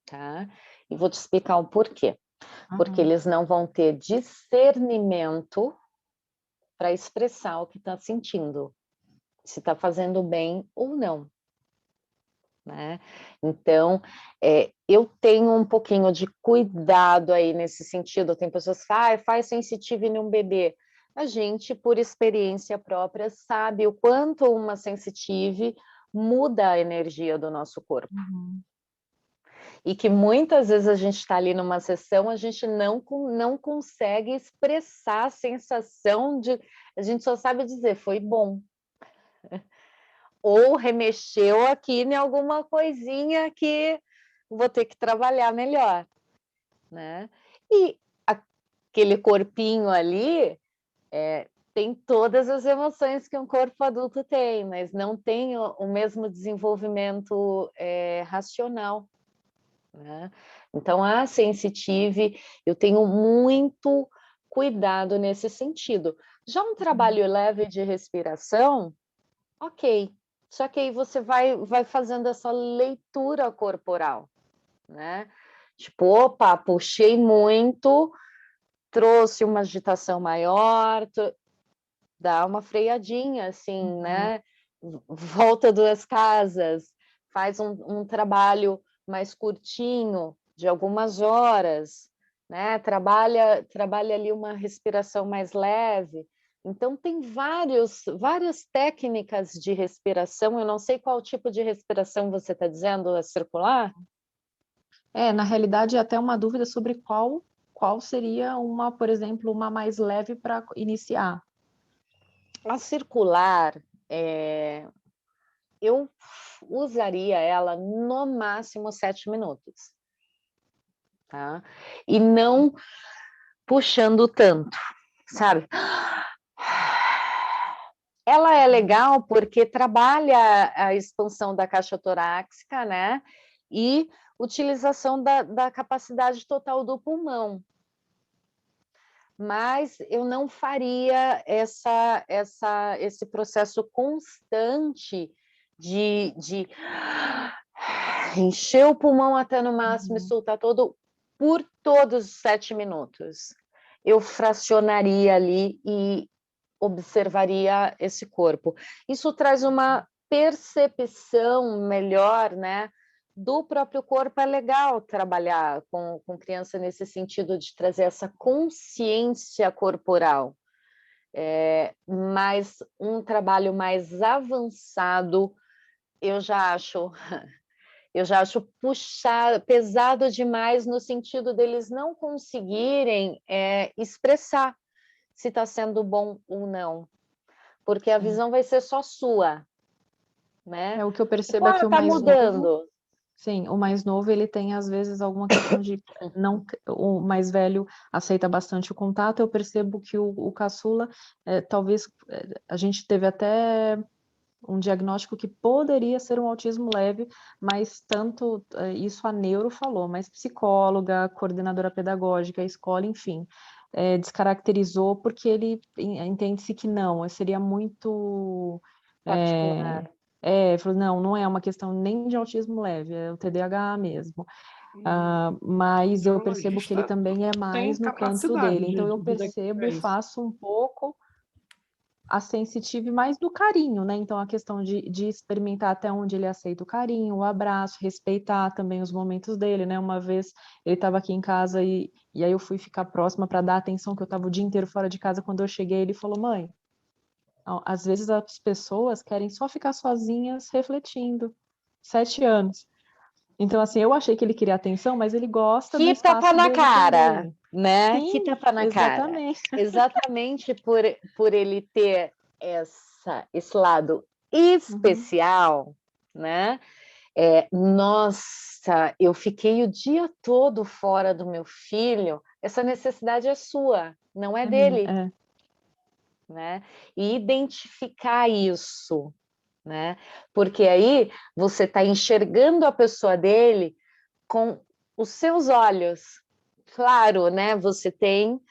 [SPEAKER 2] tá? E vou te explicar o porquê. Porque eles não vão ter discernimento para expressar o que está sentindo, se está fazendo bem ou não, né? Então, eu tenho um pouquinho de cuidado aí nesse sentido. Tem pessoas que falam, faz sensitive num bebê. A gente, por experiência própria, sabe o quanto uma sensitive muda a energia do nosso corpo. E que muitas vezes a gente está ali numa sessão, a gente não consegue expressar a sensação de... A gente só sabe dizer, foi bom. Ou remexeu aqui em alguma coisinha que vou ter que trabalhar melhor, né? E aquele corpinho ali tem todas as emoções que um corpo adulto tem, mas não tem o mesmo desenvolvimento racional, né? Então, a sensitive, eu tenho muito cuidado nesse sentido. Já um trabalho leve de respiração, ok. Só que aí você vai fazendo essa leitura corporal, né? Tipo, opa, puxei muito, trouxe uma agitação maior, dá uma freadinha, assim, né? Volta 2 casas, faz um trabalho mais curtinho, de algumas horas, né? Trabalha ali uma respiração mais leve. Então, tem várias técnicas de respiração. Eu não sei qual tipo de respiração você está dizendo, a circular?
[SPEAKER 4] Na realidade, é até uma dúvida sobre qual seria uma, por exemplo, uma mais leve para iniciar.
[SPEAKER 2] A circular, eu usaria ela no máximo 7 minutos, tá? E não puxando tanto, sabe? Ela é legal porque trabalha a expansão da caixa torácica, né? E utilização da capacidade total do pulmão. Mas eu não faria esse processo constante de encher o pulmão até no máximo e soltar todo por todos os 7 minutos. Eu fracionaria ali e observaria esse corpo. Isso traz uma percepção melhor, né, do próprio corpo. É legal trabalhar com criança nesse sentido de trazer essa consciência corporal. Mas um trabalho mais avançado, eu já acho pesado demais no sentido deles não conseguirem expressar se está sendo bom ou não, porque a visão vai ser só sua, né?
[SPEAKER 4] O que eu percebo é que
[SPEAKER 2] Tipo,
[SPEAKER 4] o
[SPEAKER 2] tá
[SPEAKER 4] mais novo,
[SPEAKER 2] mudando.
[SPEAKER 4] sim, o mais novo ele tem às vezes alguma questão de não, o mais velho aceita bastante o contato. Eu percebo que o caçula, talvez a gente teve até um diagnóstico que poderia ser um autismo leve, mas tanto isso a neuro falou, mas psicóloga, coordenadora pedagógica, a escola, enfim, descaracterizou porque ele entende-se que não, seria muito
[SPEAKER 2] Particular.
[SPEAKER 4] falou, não é uma questão nem de autismo leve, é o TDAH mesmo. Mas eu percebo que ele também é mais no canto dele, então eu percebo e faço um pouco a sensitive mais do carinho, né? Então, a questão de experimentar até onde ele aceita o carinho, o abraço, respeitar também os momentos dele, né? Uma vez ele estava aqui em casa e aí eu fui ficar próxima para dar atenção, que eu estava o dia inteiro fora de casa. Quando eu cheguei, ele falou, mãe, às vezes as pessoas querem só ficar sozinhas refletindo. 7 anos. Então, assim, eu achei que ele queria atenção, mas ele gosta do
[SPEAKER 2] Que tapa
[SPEAKER 4] espaço
[SPEAKER 2] na
[SPEAKER 4] dele
[SPEAKER 2] cara,
[SPEAKER 4] também.
[SPEAKER 2] né?
[SPEAKER 4] Sim,
[SPEAKER 2] Que tapa na cara.
[SPEAKER 4] exatamente.
[SPEAKER 2] Exatamente por ele ter esse lado especial, né? Nossa, eu fiquei o dia todo fora do meu filho. Essa necessidade é sua, não é
[SPEAKER 4] Minha,
[SPEAKER 2] dele, né? E identificar isso, né? Porque aí você está enxergando a pessoa dele com os seus olhos. Claro, né? Você tem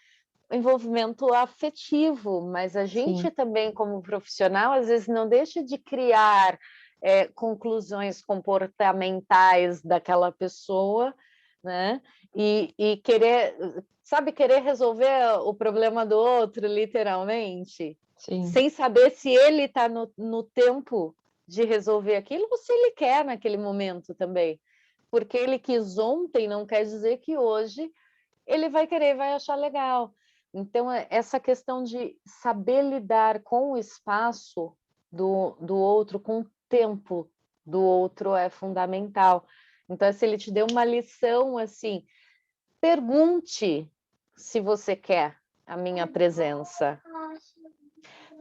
[SPEAKER 2] envolvimento afetivo, mas a gente
[SPEAKER 4] sim.
[SPEAKER 2] também, como profissional, às vezes não deixa de criar conclusões comportamentais daquela pessoa, né? E querer, sabe, querer resolver o problema do outro, literalmente,
[SPEAKER 4] Sim.
[SPEAKER 2] sem saber se ele está no tempo de resolver aquilo ou se ele quer naquele momento também. Porque ele quis ontem não quer dizer que hoje ele vai querer, vai achar legal. Então, essa questão de saber lidar com o espaço do outro, com o tempo do outro é fundamental. Então, se ele te deu uma lição assim, pergunte se você quer a minha presença.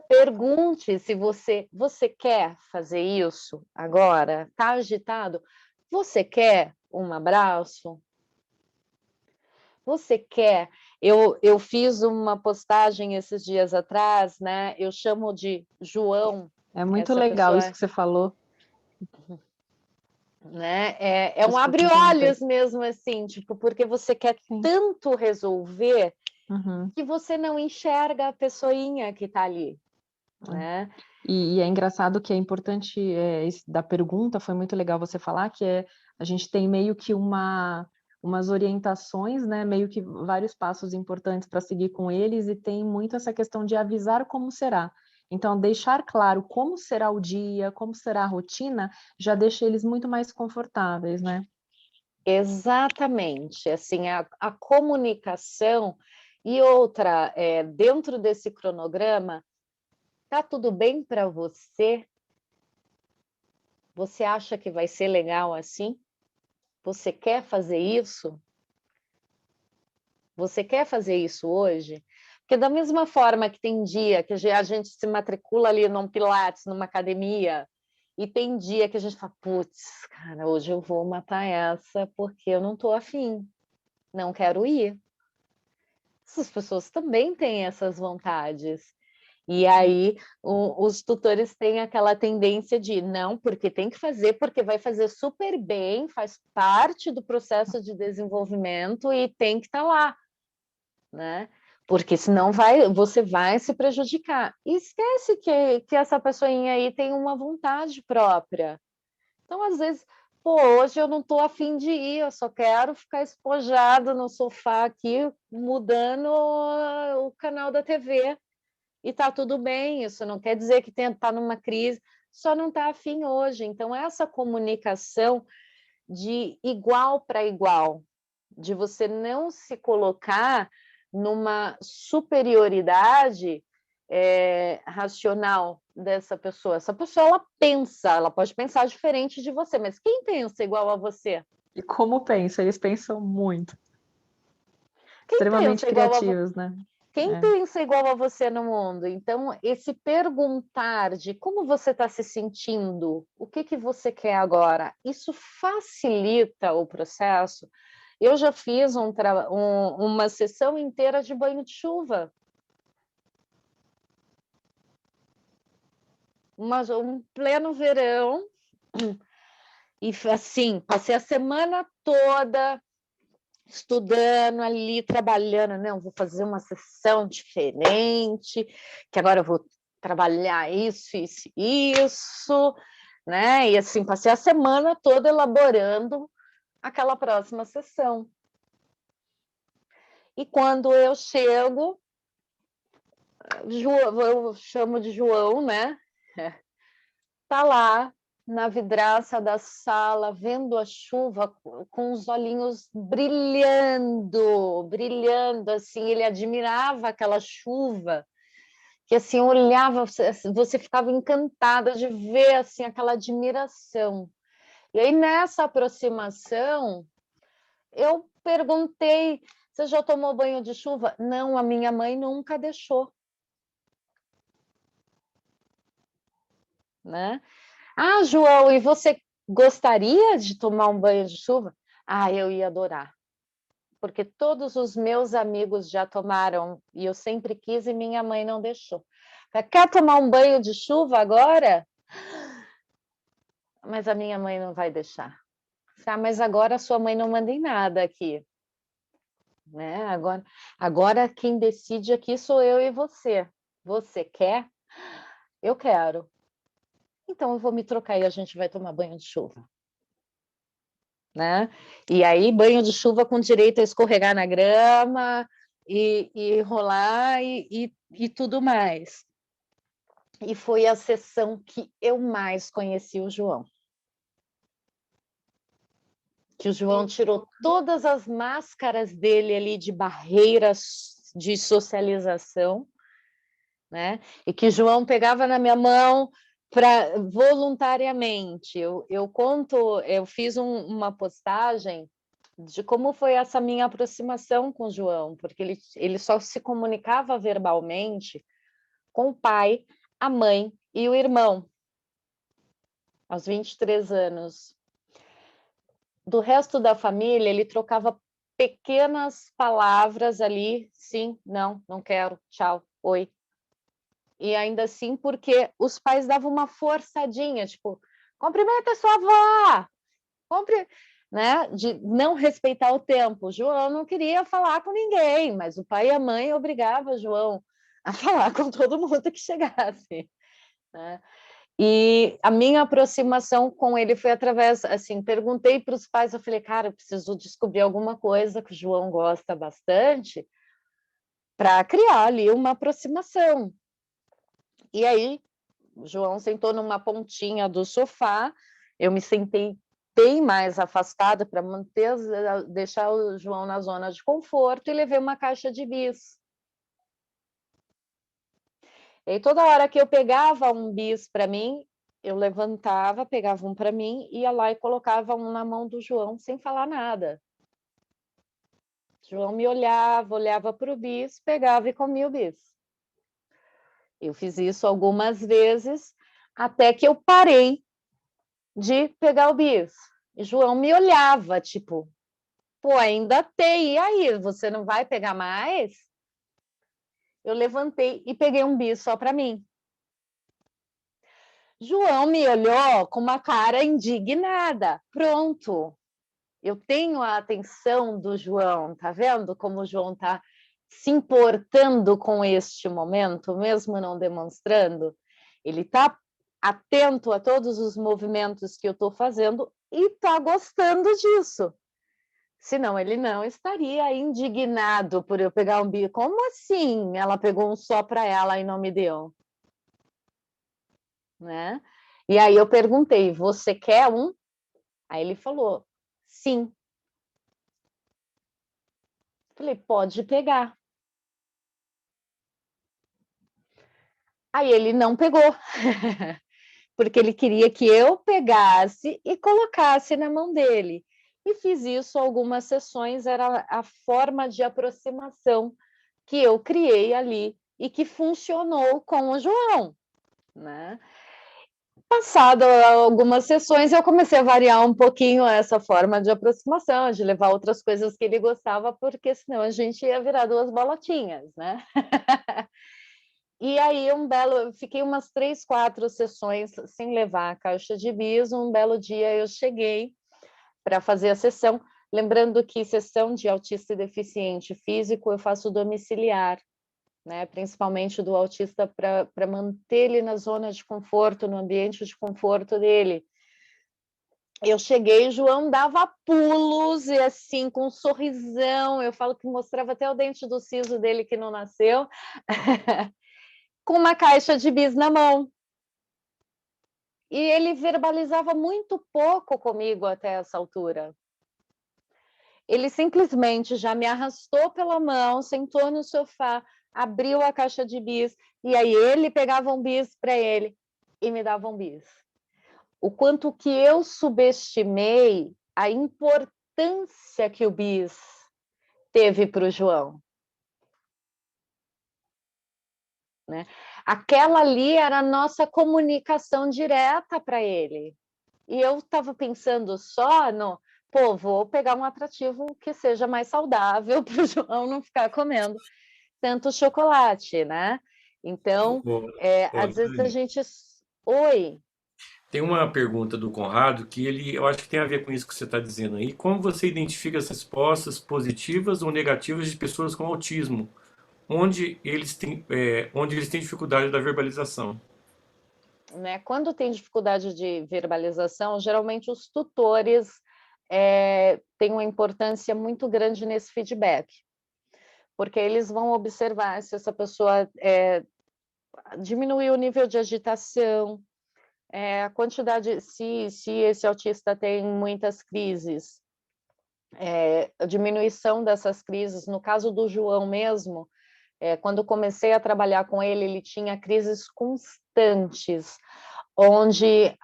[SPEAKER 2] Pergunte se você quer fazer isso agora? Está agitado? Você quer um abraço? Você quer? Eu fiz uma postagem esses dias atrás, né? Eu chamo de João.
[SPEAKER 4] É muito
[SPEAKER 2] Essa
[SPEAKER 4] legal
[SPEAKER 2] pessoa,
[SPEAKER 4] isso que você falou.
[SPEAKER 2] né? É um
[SPEAKER 4] Desculpa, interromper.
[SPEAKER 2] abre-olhos mesmo, assim, tipo, porque você quer
[SPEAKER 4] Sim.
[SPEAKER 2] tanto resolver
[SPEAKER 4] Uhum.
[SPEAKER 2] que você não enxerga a pessoinha que está ali, né?
[SPEAKER 4] E é engraçado que é importante, da pergunta, foi muito legal você falar, que a gente tem meio que umas orientações, né, meio que vários passos importantes para seguir com eles, e tem muito essa questão de avisar como será. Então, deixar claro como será o dia, como será a rotina, já deixa eles muito mais confortáveis, né?
[SPEAKER 2] Exatamente, assim, a comunicação e outra, dentro desse cronograma, tá tudo bem para você? Você acha que vai ser legal assim? Você quer fazer isso? Você quer fazer isso hoje? Porque da mesma forma que tem dia que a gente se matricula ali num Pilates, numa academia, e tem dia que a gente fala, putz, cara, hoje eu vou matar essa porque eu não estou afim, não quero ir. Essas pessoas também têm essas vontades. E aí os tutores têm aquela tendência de não, porque tem que fazer, porque vai fazer super bem, faz parte do processo de desenvolvimento e tem que estar lá, né? Porque senão você vai se prejudicar. E esquece que essa pessoinha aí tem uma vontade própria. Então, às vezes, pô, hoje eu não estou afim de ir, eu só quero ficar espojado no sofá aqui, mudando o canal da TV. E tá tudo bem, isso não quer dizer que está numa crise, só não está afim hoje. Então, essa comunicação de igual para igual, de você não se colocar numa superioridade racional dessa pessoa. Essa pessoa, ela pode pensar diferente de você, mas quem pensa igual a você?
[SPEAKER 4] E como pensa? Eles pensam muito.
[SPEAKER 2] Quem
[SPEAKER 4] Extremamente
[SPEAKER 2] pensa igual a você?
[SPEAKER 4] criativos, né?
[SPEAKER 2] Quem pensa igual a você no mundo? Então, esse perguntar de como você está se sentindo, o que você quer agora, isso facilita o processo. Eu já fiz uma sessão inteira de banho de chuva. Um pleno verão. E assim, passei a semana toda estudando ali, trabalhando, não, vou fazer uma sessão diferente, que agora eu vou trabalhar isso, né? E assim, passei a semana toda elaborando aquela próxima sessão. E quando eu chego, eu chamo de João, né? Tá lá na vidraça da sala, vendo a chuva, com os olhinhos brilhando, assim, ele admirava aquela chuva, que assim, olhava, você ficava encantada de ver, assim, aquela admiração. E aí, nessa aproximação, eu perguntei, você já tomou banho de chuva? Não, a minha mãe nunca deixou, né? Ah, João, e você gostaria de tomar um banho de chuva? Ah, eu ia adorar, porque todos os meus amigos já tomaram e eu sempre quis e minha mãe não deixou. Quer tomar um banho de chuva agora? Mas a minha mãe não vai deixar. Ah, mas agora a sua mãe não manda em nada aqui, né? Agora quem decide aqui sou eu e você. Você quer? Eu quero. Então eu vou me trocar e a gente vai tomar banho de chuva. Né? E aí, banho de chuva com direito a escorregar na grama e rolar e tudo mais. E foi a sessão que eu mais conheci o João. Que o João tirou todas as máscaras dele ali de barreiras de socialização, né? E que o João pegava na minha mão, voluntariamente. Eu fiz uma postagem de como foi essa minha aproximação com o João, porque ele só se comunicava verbalmente com o pai, a mãe e o irmão, aos 23 anos. Do resto da família, ele trocava pequenas palavras ali, sim, não, não quero, tchau, oi. E ainda assim, porque os pais davam uma forçadinha, tipo, cumprimenta sua avó, né? De não respeitar o tempo. O João não queria falar com ninguém, mas o pai e a mãe obrigavam o João a falar com todo mundo que chegasse, né? E a minha aproximação com ele foi através, assim, perguntei para os pais, eu falei, cara, eu preciso descobrir alguma coisa que o João gosta bastante para criar ali uma aproximação. E aí, o João sentou numa pontinha do sofá, eu me sentei bem mais afastada para deixar o João na zona de conforto e levei uma caixa de bis. E aí, toda hora que eu pegava um bis para mim, eu levantava, pegava um para mim, ia lá e colocava um na mão do João sem falar nada. O João me olhava para o bis, pegava e comia o bis. Eu fiz isso algumas vezes, até que eu parei de pegar o bis. E João me olhava, tipo, pô, ainda tem, e aí, você não vai pegar mais? Eu levantei e peguei um bis só para mim. João me olhou com uma cara indignada. Pronto, eu tenho a atenção do João, tá vendo como o João tá se importando com este momento, mesmo não demonstrando? Ele tá atento a todos os movimentos que eu estou fazendo e está gostando disso. Senão ele não estaria indignado por eu pegar um bico. Como assim? Ela pegou um só para ela e não me deu, né? E aí eu perguntei, você quer um? Aí ele falou, sim. Falei, pode pegar. Aí ele não pegou, porque ele queria que eu pegasse e colocasse na mão dele. E fiz isso algumas sessões, era a forma de aproximação que eu criei ali e que funcionou com o João, né? Passado algumas sessões, eu comecei a variar um pouquinho essa forma de aproximação, de levar outras coisas que ele gostava, porque senão a gente ia virar duas bolotinhas, né? E aí, fiquei umas 3, 4 sessões sem levar a caixa de bis. Um belo dia eu cheguei para fazer a sessão, lembrando que sessão de autista e deficiente físico eu faço domiciliar, né? Principalmente do autista para manter ele na zona de conforto, no ambiente de conforto dele. Eu cheguei, o João dava pulos e assim, com um sorrisão, eu falo que mostrava até o dente do siso dele que não nasceu, com uma caixa de bis na mão. E ele verbalizava muito pouco comigo até essa altura. Ele simplesmente já me arrastou pela mão, sentou no sofá, abriu a caixa de bis, e aí ele pegava um bis para ele e me dava um bis. O quanto que eu subestimei a importância que o bis teve para o João, né? Aquela ali era a nossa comunicação direta para ele. E eu estava pensando só no, pô, vou pegar um atrativo que seja mais saudável para o João não ficar comendo tanto chocolate, né? Então, às vezes a
[SPEAKER 1] Dani,
[SPEAKER 2] gente... Oi,
[SPEAKER 1] tem uma pergunta do Conrado que eu acho que tem a ver com isso que você está dizendo aí. Como você identifica as respostas positivas ou negativas de pessoas com autismo, onde eles têm dificuldade da verbalização?
[SPEAKER 2] né? Quando tem dificuldade de verbalização, geralmente os tutores têm uma importância muito grande nesse feedback, porque eles vão observar se essa pessoa diminuiu o nível de agitação, a quantidade, se esse autista tem muitas crises, a diminuição dessas crises. No caso do João mesmo, quando comecei a trabalhar com ele, ele tinha crises constantes. onde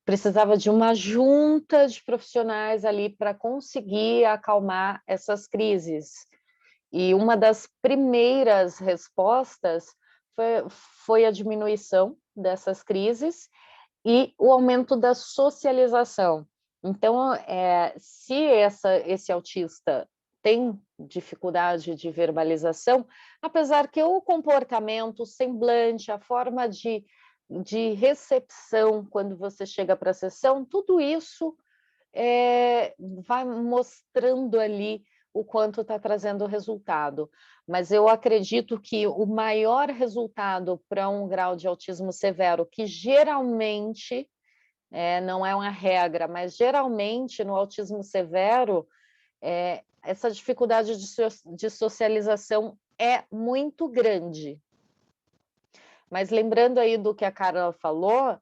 [SPEAKER 2] precisava de uma junta de profissionais ali para conseguir acalmar essas crises. E uma das primeiras respostas foi a diminuição dessas crises e o aumento da socialização. Então, se esse autista tem dificuldade de verbalização, apesar que o comportamento, o semblante, a forma de recepção quando você chega para a sessão, tudo isso vai mostrando ali o quanto está trazendo resultado. Mas eu acredito que o maior resultado para um grau de autismo severo, que geralmente, não é uma regra, mas geralmente no autismo severo, essa dificuldade de socialização é muito grande. Mas lembrando aí do que a Carla falou,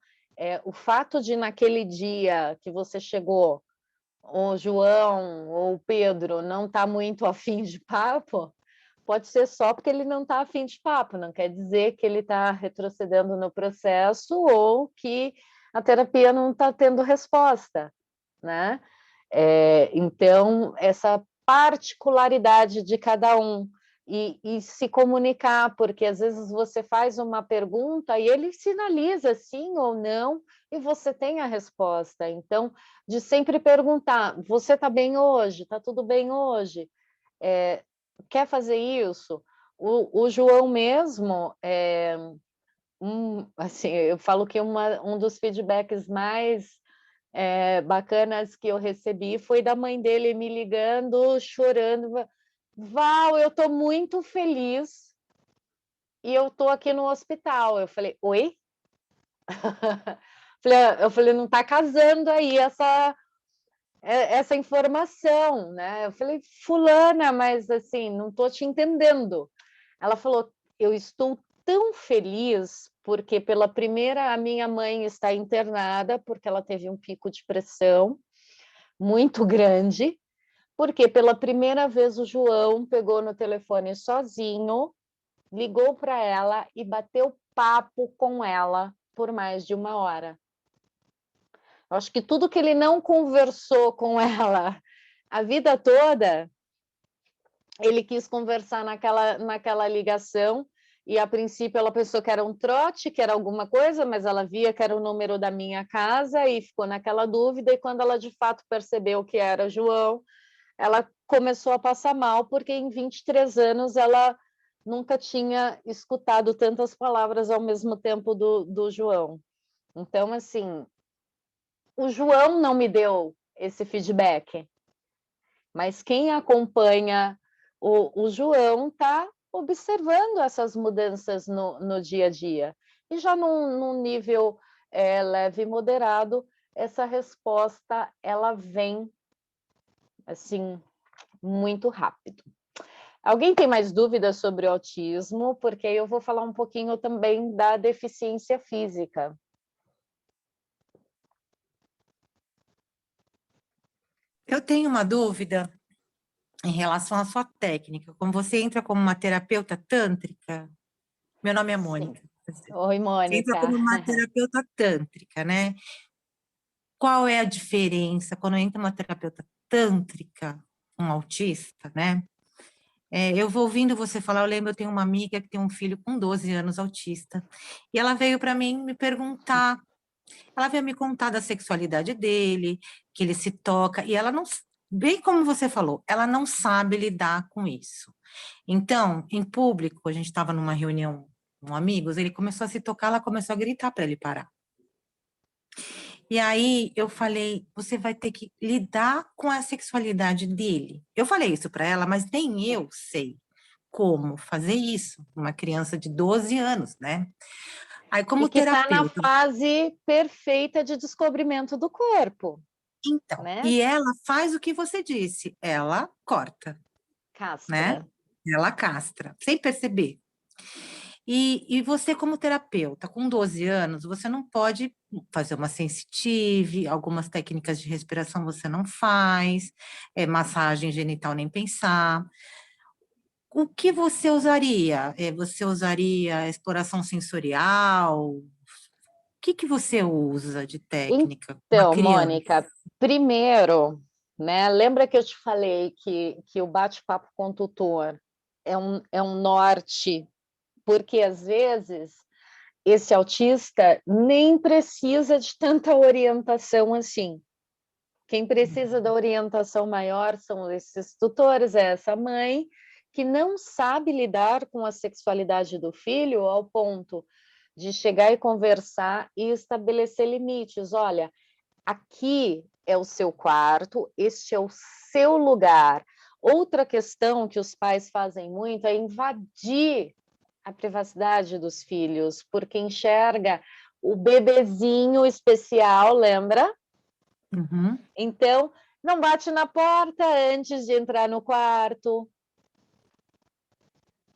[SPEAKER 2] o fato de naquele dia que você chegou, o João ou o Pedro não está muito afim de papo, pode ser só porque ele não está afim de papo, não quer dizer que ele está retrocedendo no processo ou que a terapia não está tendo resposta, né? Então, essa particularidade de cada um e se comunicar, porque às vezes você faz uma pergunta e ele sinaliza sim ou não, e você tem a resposta. Então, de sempre perguntar, você está bem hoje? Está tudo bem hoje? Quer fazer isso? O João mesmo, assim, eu falo que um dos feedbacks mais bacanas que eu recebi foi da mãe dele me ligando, chorando. Val, eu estou muito feliz e eu estou aqui no hospital. Eu falei, oi? Eu falei, não está casando aí essa informação, né? Eu falei, fulana, mas assim, não estou te entendendo. Ela falou, eu estou tão feliz porque pela primeira a minha mãe está internada porque ela teve um pico de pressão muito grande, porque pela primeira vez o João pegou no telefone sozinho, ligou para ela e bateu papo com ela por mais de 1 hora. Eu acho que tudo que ele não conversou com ela a vida toda, ele quis conversar naquela ligação, e a princípio ela pensou que era um trote, que era alguma coisa, mas ela via que era o número da minha casa e ficou naquela dúvida, e quando ela de fato percebeu que era João, ela começou a passar mal, porque em 23 anos ela nunca tinha escutado tantas palavras ao mesmo tempo do João. Então, assim, o João não me deu esse feedback, mas quem acompanha o João está observando essas mudanças no dia a dia. E já num nível leve e moderado, essa resposta ela vem assim muito rápido. Alguém tem mais dúvidas sobre o autismo? Porque eu vou falar um pouquinho também da deficiência física.
[SPEAKER 5] Eu tenho uma dúvida em relação à sua técnica. Como você entra como uma terapeuta tântrica, meu nome é Mônica.
[SPEAKER 2] Oi,
[SPEAKER 5] Você entra
[SPEAKER 2] Mônica.
[SPEAKER 5] como uma terapeuta tântrica, né? Qual é a diferença quando entra uma terapeuta tântrica, um autista, né? Eu vou ouvindo você falar, eu lembro, eu tenho uma amiga que tem um filho com 12 anos autista, e ela veio para mim me perguntar, ela veio me contar da sexualidade dele, que ele se toca, e ela não, bem como você falou, ela não sabe lidar com isso. Então, em público, a gente estava numa reunião com amigos, ele começou a se tocar, ela começou a gritar para ele parar. E aí eu falei, você vai ter que lidar com a sexualidade dele. Eu falei isso para ela, mas nem eu sei como fazer isso, uma criança de 12 anos, né? Aí, como
[SPEAKER 2] E que está na
[SPEAKER 5] terapeuta.
[SPEAKER 2] fase perfeita de descobrimento do corpo.
[SPEAKER 5] Então,
[SPEAKER 2] Né?
[SPEAKER 5] e ela faz o que você disse, ela corta,
[SPEAKER 2] Castra.
[SPEAKER 5] né? Ela castra, sem perceber. E você, como terapeuta, com 12 anos, você não pode fazer uma sensitive, algumas técnicas de respiração você não faz, massagem genital nem pensar. O que você usaria? Você usaria exploração sensorial? que você usa de técnica com a
[SPEAKER 2] Então,
[SPEAKER 5] criança?
[SPEAKER 2] Mônica, primeiro, né, lembra que eu te falei que o bate-papo com o tutor é um norte, porque às vezes esse autista nem precisa de tanta orientação assim. Quem precisa da orientação maior são esses tutores, é essa mãe que não sabe lidar com a sexualidade do filho ao ponto de chegar e conversar e estabelecer limites. Olha, aqui é o seu quarto, este é o seu lugar. Outra questão que os pais fazem muito é invadir a privacidade dos filhos, porque enxerga o bebezinho especial, lembra?
[SPEAKER 5] Uhum.
[SPEAKER 2] Então, não bate na porta antes de entrar no quarto.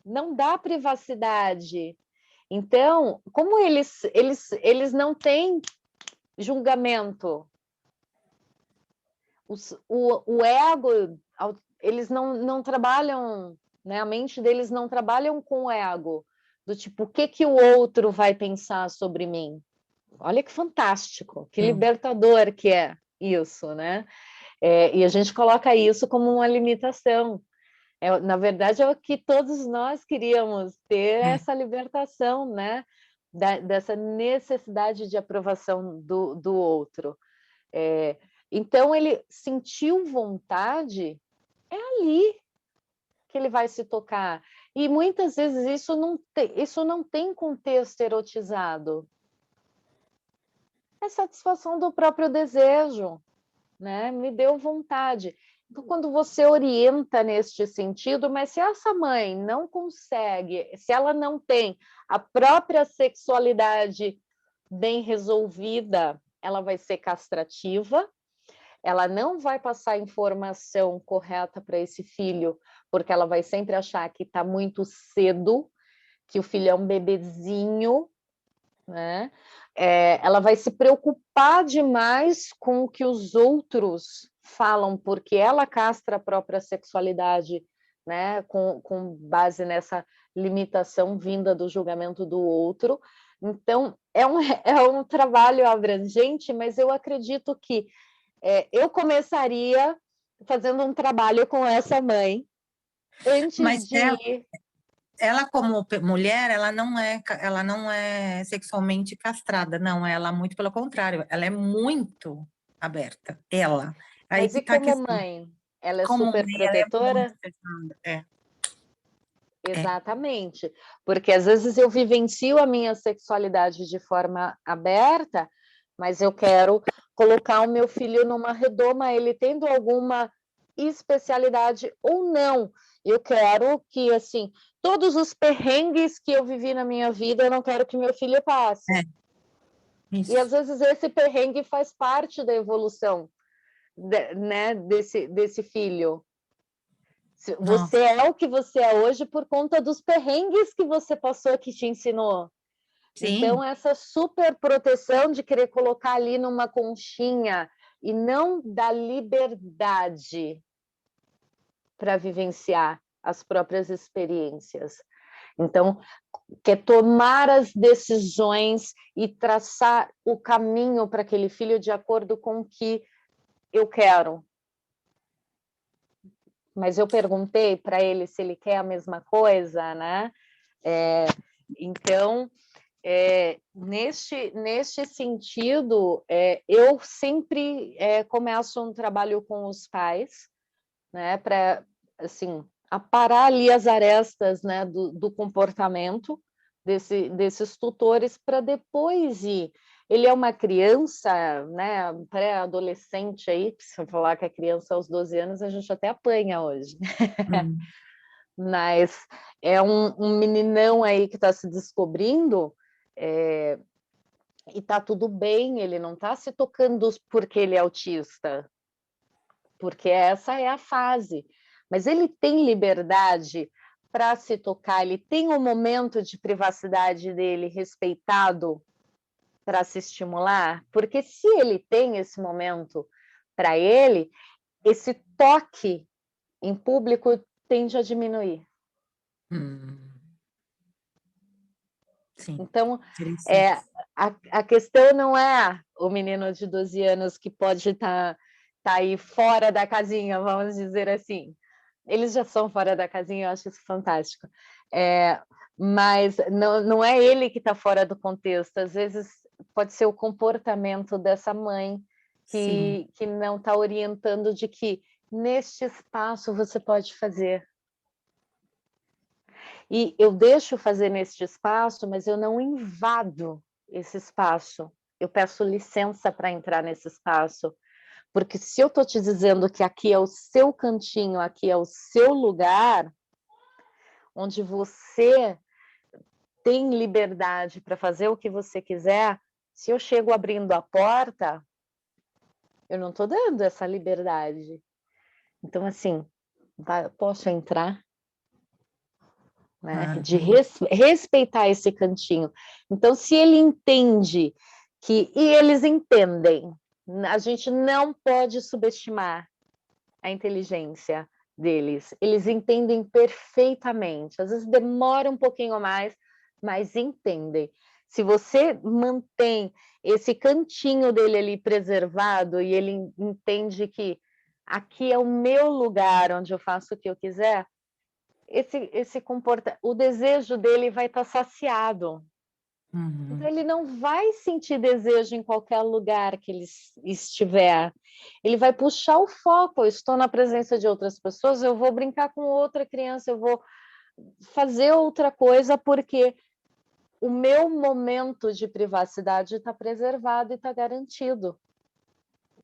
[SPEAKER 2] Não dá privacidade. Então, como eles não têm julgamento, o ego, eles não trabalham, né? A mente deles não trabalham com o ego, do tipo, o que o outro vai pensar sobre mim? Olha que fantástico, que libertador que é isso, né? E a gente coloca isso como uma limitação. Na verdade, é o que todos nós queríamos ter, essa libertação, né? Dessa necessidade de aprovação do outro. Então, ele sentiu vontade, é ali que ele vai se tocar. E muitas vezes isso não tem contexto erotizado. É satisfação do próprio desejo, né? Me deu vontade. Então, quando você orienta neste sentido, mas se essa mãe não consegue, se ela não tem a própria sexualidade bem resolvida, ela vai ser castrativa, ela não vai passar a informação correta para esse filho, porque ela vai sempre achar que está muito cedo, que o filho é um bebezinho, né? Ela vai se preocupar demais com o que os outros falam, porque ela castra a própria sexualidade, né? Com base nessa limitação vinda do julgamento do outro. Então, é um trabalho abrangente, mas eu acredito que eu começaria fazendo um trabalho com essa mãe antes
[SPEAKER 5] Mas
[SPEAKER 2] de ir.
[SPEAKER 5] ela como mulher, ela não é sexualmente castrada, não, ela muito pelo contrário, ela é muito aberta, ela. Aí
[SPEAKER 2] Mas
[SPEAKER 5] que
[SPEAKER 2] e
[SPEAKER 5] tá a
[SPEAKER 2] como
[SPEAKER 5] questão.
[SPEAKER 2] mãe? Ela é
[SPEAKER 5] Como
[SPEAKER 2] super
[SPEAKER 5] mãe, ela é muito
[SPEAKER 2] protetora?
[SPEAKER 5] fechada. É.
[SPEAKER 2] Exatamente, porque às vezes eu vivencio a minha sexualidade de forma aberta, mas eu quero colocar o meu filho numa redoma, ele tendo alguma especialidade ou não. Eu quero que, assim, todos os perrengues que eu vivi na minha vida, eu não quero que meu filho passe.
[SPEAKER 5] É,
[SPEAKER 2] E às
[SPEAKER 5] isso.
[SPEAKER 2] vezes esse perrengue faz parte da evolução, né, desse filho.
[SPEAKER 5] Nossa,
[SPEAKER 2] Você é o que você é hoje por conta dos perrengues que você passou que te ensinou.
[SPEAKER 5] sim.
[SPEAKER 2] Então, essa super proteção de querer colocar ali numa conchinha e não dar liberdade para vivenciar as próprias experiências. Então, quer tomar as decisões e traçar o caminho para aquele filho de acordo com o que eu quero. Mas eu perguntei para ele se ele quer a mesma coisa, né? Então, neste sentido, eu sempre começo um trabalho com os pais, né, para assim, aparar ali as arestas, né, do comportamento desses tutores para depois ir. Ele é uma criança, né, pré-adolescente aí, se eu falar que a criança aos 12 anos, a gente até apanha hoje.
[SPEAKER 5] Hum.
[SPEAKER 2] Mas é um meninão aí que está se descobrindo, e está tudo bem, ele não está se tocando porque ele é autista, porque essa é a fase. Mas ele tem liberdade para se tocar, ele tem um momento de privacidade dele respeitado para se estimular, porque se ele tem esse momento para ele, esse toque em público tende a diminuir.
[SPEAKER 5] Hum. Sim,
[SPEAKER 2] Então,
[SPEAKER 5] interessante.
[SPEAKER 2] a questão não é o menino de 12 anos que pode estar aí fora da casinha, vamos dizer assim. Eles já são fora da casinha, eu acho isso fantástico. Mas não é ele que está fora do contexto, às vezes pode ser o comportamento dessa mãe
[SPEAKER 5] Sim,
[SPEAKER 2] que não está orientando de que neste espaço você pode fazer. E eu deixo fazer neste espaço, mas eu não invado esse espaço. Eu peço licença para entrar nesse espaço. Porque se eu estou te dizendo que aqui é o seu cantinho, aqui é o seu lugar, onde você tem liberdade para fazer o que você quiser, se eu chego abrindo a porta, eu não estou dando essa liberdade. Então, assim, posso entrar? Né? De respeitar esse cantinho. Então, se ele entende e eles entendem, a gente não pode subestimar a inteligência deles. Eles entendem perfeitamente. Às vezes demora um pouquinho mais, mas entendem. Se você mantém esse cantinho dele ali preservado e ele entende que aqui é o meu lugar onde eu faço o que eu quiser, o desejo dele vai estar saciado. Então, ele não vai sentir desejo em qualquer lugar que ele estiver. Ele vai puxar o foco. Eu estou na presença de outras pessoas, eu vou brincar com outra criança, eu vou fazer outra coisa, porque o meu momento de privacidade está preservado e está garantido.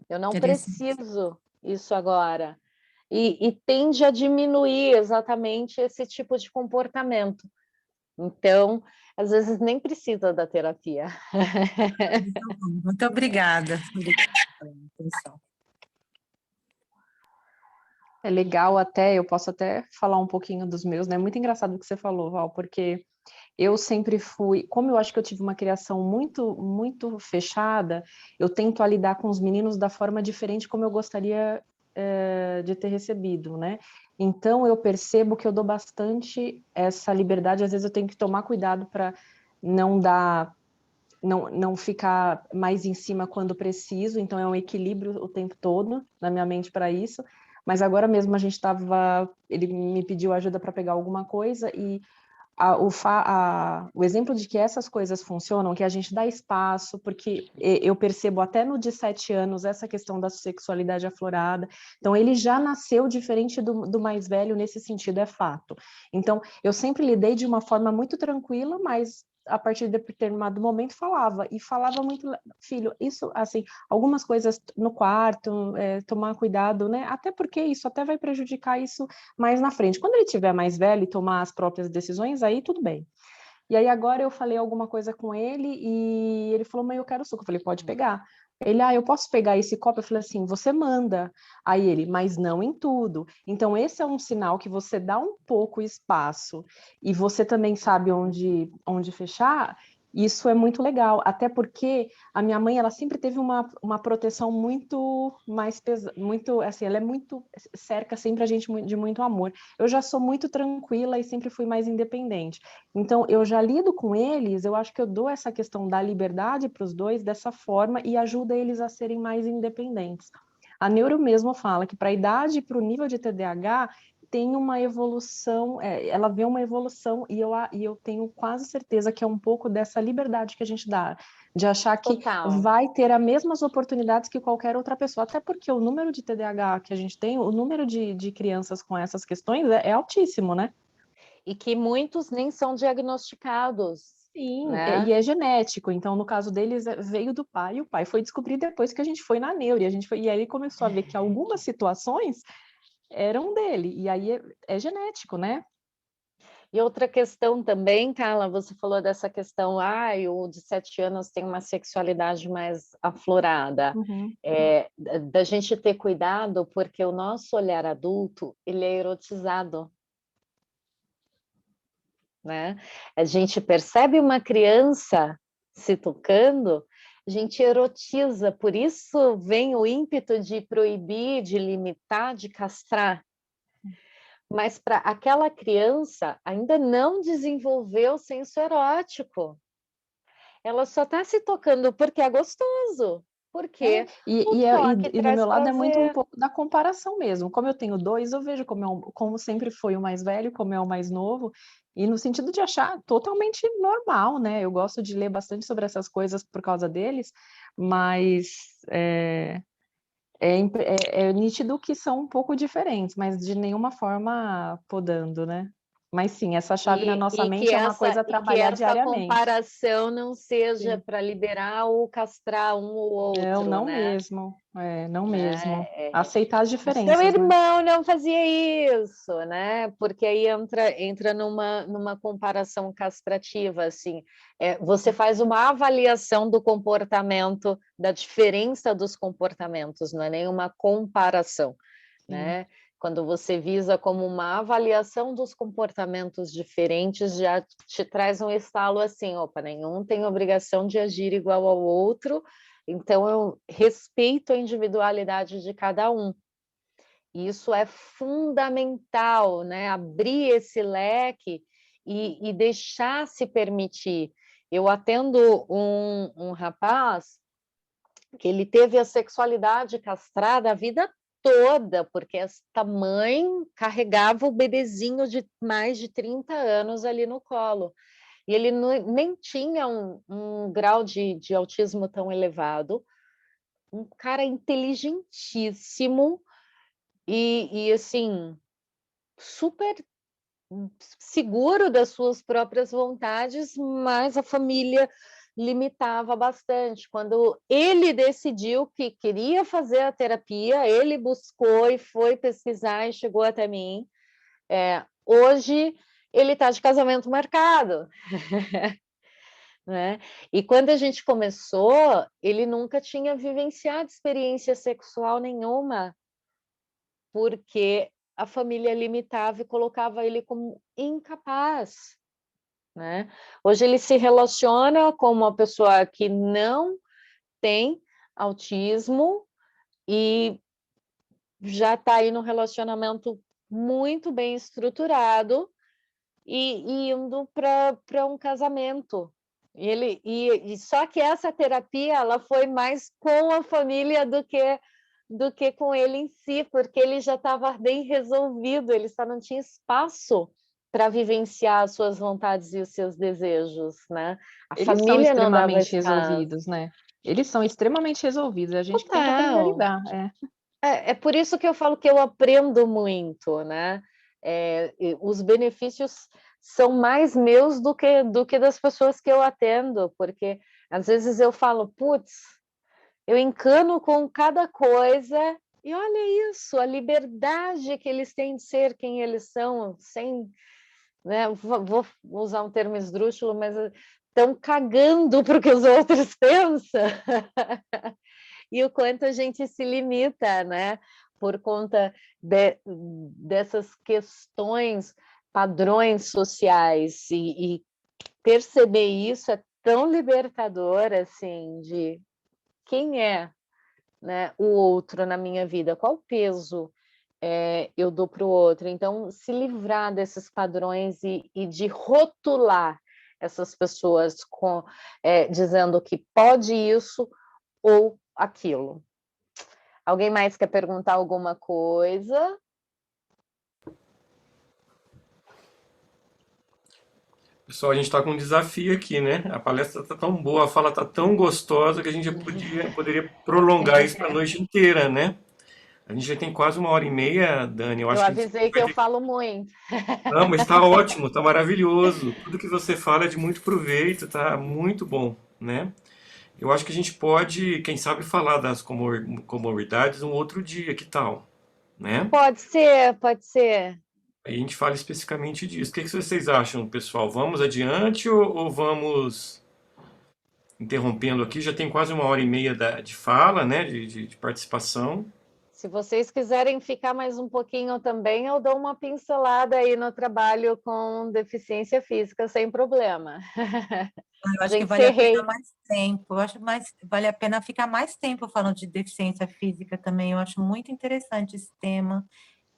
[SPEAKER 2] Eu não
[SPEAKER 5] interessante.
[SPEAKER 2] preciso isso agora. E tende a diminuir exatamente esse tipo de comportamento. Então, às vezes nem precisa da terapia.
[SPEAKER 5] Muito obrigada. Obrigada pela atenção.
[SPEAKER 4] É legal até, eu posso até falar um pouquinho dos meus, né? Muito engraçado o que você falou, Val, porque eu sempre fui, como eu acho que eu tive uma criação muito fechada, eu tento a lidar com os meninos da forma diferente como eu gostaria de ter recebido, né? Então eu percebo que eu dou bastante essa liberdade, às vezes eu tenho que tomar cuidado para não dar, não ficar mais em cima quando preciso, então é um equilíbrio o tempo todo na minha mente para isso. Mas agora mesmo ele me pediu ajuda para pegar alguma coisa e o exemplo de que essas coisas funcionam, que a gente dá espaço, porque eu percebo até no de 7 anos essa questão da sexualidade aflorada, então ele já nasceu diferente do mais velho nesse sentido, é fato. Então, eu sempre lidei de uma forma muito tranquila, mas a partir de determinado momento falava muito, filho, isso, assim, algumas coisas no quarto, tomar cuidado, né, até porque isso até vai prejudicar isso mais na frente. Quando ele tiver mais velho e tomar as próprias decisões, aí tudo bem. E aí agora eu falei alguma coisa com ele e ele falou, mãe, eu quero suco. Eu falei, pode pegar. Ele, eu posso pegar esse copo? Eu falei assim, você manda. Aí ele, mas não em tudo. Então esse é um sinal que você dá um pouco espaço e você também sabe onde fechar. Isso é muito legal, até porque a minha mãe, ela sempre teve uma proteção muito mais pesada, muito, assim, ela é muito, cerca sempre a gente de muito amor. Eu já sou muito tranquila e sempre fui mais independente. Então, eu já lido com eles, eu acho que eu dou essa questão da liberdade para os dois dessa forma e ajuda eles a serem mais independentes. A neuro mesmo fala que para a idade e para o nível de TDAH tem uma evolução, ela vê uma evolução e eu tenho quase certeza que é um pouco dessa liberdade que a gente dá, de achar que
[SPEAKER 2] Total.
[SPEAKER 4] vai ter as mesmas oportunidades que qualquer outra pessoa, até porque o número de TDAH que a gente tem, o número de crianças com essas questões é altíssimo, né?
[SPEAKER 2] E que muitos nem são diagnosticados,
[SPEAKER 4] Sim,
[SPEAKER 2] né?
[SPEAKER 4] e é genético, então no caso deles veio do pai, e o pai foi descobrir depois que a gente foi na neuro, e aí ele começou a ver que algumas situações eram dele, e aí é genético, né?
[SPEAKER 2] E outra questão também, Carla, você falou dessa questão, o de 7 anos tem uma sexualidade mais aflorada.
[SPEAKER 4] Uhum.
[SPEAKER 2] Da gente ter cuidado, porque o nosso olhar adulto, ele é erotizado, né? A gente percebe uma criança se tocando, a gente erotiza, por isso vem o ímpeto de proibir, de limitar, de castrar. Mas para aquela criança ainda não desenvolveu o senso erótico. ela só está se tocando porque é gostoso, porque o toque
[SPEAKER 4] E no
[SPEAKER 2] traz
[SPEAKER 4] meu lado é muito um
[SPEAKER 2] prazer.
[SPEAKER 4] pouco da comparação mesmo. Como eu tenho dois, eu vejo como sempre foi o mais velho, como é o mais novo, e no sentido de achar totalmente normal, né? Eu gosto de ler bastante sobre essas coisas por causa deles, mas é nítido que são um pouco diferentes, mas de nenhuma forma podando, né? Mas sim, essa chave na nossa mente é uma coisa a
[SPEAKER 2] E que
[SPEAKER 4] trabalhar
[SPEAKER 2] essa
[SPEAKER 4] diariamente.
[SPEAKER 2] comparação não seja
[SPEAKER 4] Sim.
[SPEAKER 2] para liberar ou castrar um ou outro,
[SPEAKER 4] Não
[SPEAKER 2] né?
[SPEAKER 4] mesmo, não mesmo.
[SPEAKER 2] Né?
[SPEAKER 4] Aceitar as
[SPEAKER 2] Seu
[SPEAKER 4] diferenças, né?
[SPEAKER 2] irmão não fazia isso, né? Porque aí entra numa comparação castrativa, assim. Você faz uma avaliação do comportamento, da diferença dos comportamentos, não é nenhuma comparação,
[SPEAKER 4] Sim.
[SPEAKER 2] né? Quando você visa como uma avaliação dos comportamentos diferentes, já te traz um estalo assim, opa, nenhum tem obrigação de agir igual ao outro, então eu respeito a individualidade de cada um. Isso é fundamental, né? Abrir esse leque e deixar se permitir. Eu atendo um rapaz que ele teve a sexualidade castrada a vida toda, porque esta mãe carregava o bebezinho de mais de 30 anos ali no colo. E ele nem tinha um grau de autismo tão elevado, um cara inteligentíssimo, e assim, super seguro das suas próprias vontades, mas a família limitava bastante. Quando ele decidiu que queria fazer a terapia, ele buscou e foi pesquisar e chegou até mim. Hoje ele está de casamento marcado. Né? E quando a gente começou, ele nunca tinha vivenciado experiência sexual nenhuma, porque a família limitava e colocava ele como incapaz, né? Hoje ele se relaciona com uma pessoa que não tem autismo e já está aí no relacionamento muito bem estruturado e indo para um casamento. E só que essa terapia ela foi mais com a família do que com ele em si, porque ele já estava bem resolvido, ele só não tinha espaço para vivenciar as suas vontades e os seus desejos, né? A
[SPEAKER 4] Eles são
[SPEAKER 2] família não dava
[SPEAKER 4] extremamente
[SPEAKER 2] espaço.
[SPEAKER 4] resolvidos, né? Eles são extremamente resolvidos, a gente que tem que aprender a
[SPEAKER 2] Total.
[SPEAKER 4] lidar.
[SPEAKER 2] É por isso que eu falo que eu aprendo muito, né? Os benefícios são mais meus do que das pessoas que eu atendo, porque às vezes eu falo, putz, eu encano com cada coisa e olha isso, a liberdade que eles têm de ser quem eles são, sem, né? Vou usar um termo esdrúxulo, mas estão cagando para o que os outros pensam. E o quanto a gente se limita, né? Por conta dessas questões, padrões sociais, e perceber isso é tão libertador, assim, de quem é, né, o outro na minha vida, qual peso eu dou para o outro. Então, se livrar desses padrões e de rotular essas pessoas dizendo que pode isso ou aquilo. Alguém mais quer perguntar alguma coisa?
[SPEAKER 1] Pessoal, a gente está com um desafio aqui, né? A palestra está tão boa, a fala está tão gostosa que a gente já poderia prolongar isso para a noite inteira, né? A gente já tem quase 1h30, Dani. Eu
[SPEAKER 2] Eu
[SPEAKER 1] acho que a gente
[SPEAKER 2] avisei que
[SPEAKER 1] vai
[SPEAKER 2] eu
[SPEAKER 1] ter.
[SPEAKER 2] falo muito.
[SPEAKER 1] Não, mas está ótimo, está maravilhoso. Tudo que você fala é de muito proveito, tá muito bom, né? Eu acho que a gente pode, quem sabe, falar das comorbidades um outro dia, que tal? Né?
[SPEAKER 2] Pode ser, pode ser.
[SPEAKER 1] Aí a gente fala especificamente disso. O que vocês acham, pessoal? Vamos adiante ou vamos interrompendo aqui? Já tem quase 1h30 de fala, né? De participação.
[SPEAKER 2] Se vocês quiserem ficar mais um pouquinho também, eu dou uma pincelada aí no trabalho com deficiência física, sem problema.
[SPEAKER 5] Eu acho que
[SPEAKER 2] Gente,
[SPEAKER 5] vale a pena
[SPEAKER 2] cerrei.
[SPEAKER 5] mais tempo. Eu acho mais vale a pena ficar mais tempo falando de deficiência física também. Eu acho muito interessante esse tema.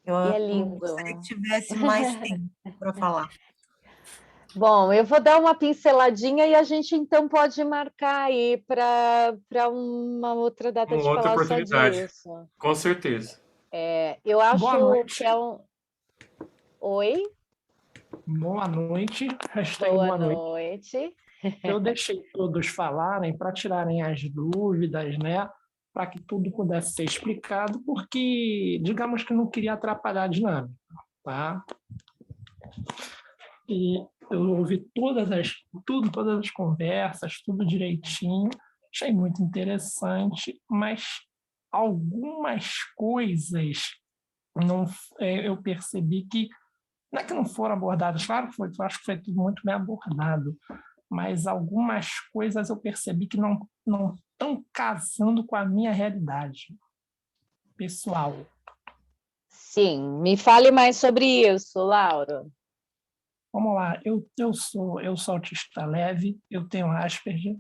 [SPEAKER 5] Eu
[SPEAKER 2] E é
[SPEAKER 5] gostaria que
[SPEAKER 2] lindo.
[SPEAKER 5] tivesse mais tempo para falar.
[SPEAKER 2] Bom, eu vou dar uma pinceladinha e a gente então pode marcar aí para uma outra data
[SPEAKER 1] Uma
[SPEAKER 2] de
[SPEAKER 1] outra
[SPEAKER 2] falar só
[SPEAKER 1] oportunidade,
[SPEAKER 2] disso.
[SPEAKER 1] com certeza.
[SPEAKER 2] Eu
[SPEAKER 6] Boa
[SPEAKER 2] acho que
[SPEAKER 6] noite.
[SPEAKER 2] é um. Oi,
[SPEAKER 6] Boa noite. Hashtag
[SPEAKER 2] boa
[SPEAKER 6] boa noite.
[SPEAKER 2] noite.
[SPEAKER 6] Eu deixei todos falarem para tirarem as dúvidas, né? Para que tudo pudesse ser explicado, porque, digamos que não queria atrapalhar a dinâmica, tá? E eu ouvi todas as conversas, tudo direitinho, achei muito interessante, mas algumas coisas não, eu percebi que não é que não foram abordadas, claro que foi, eu acho que foi tudo muito bem abordado, mas algumas coisas eu percebi que não estão casando com a minha realidade pessoal.
[SPEAKER 2] Sim, me fale mais sobre isso, Laura.
[SPEAKER 6] Vamos lá, eu sou autista leve, eu tenho Asperger,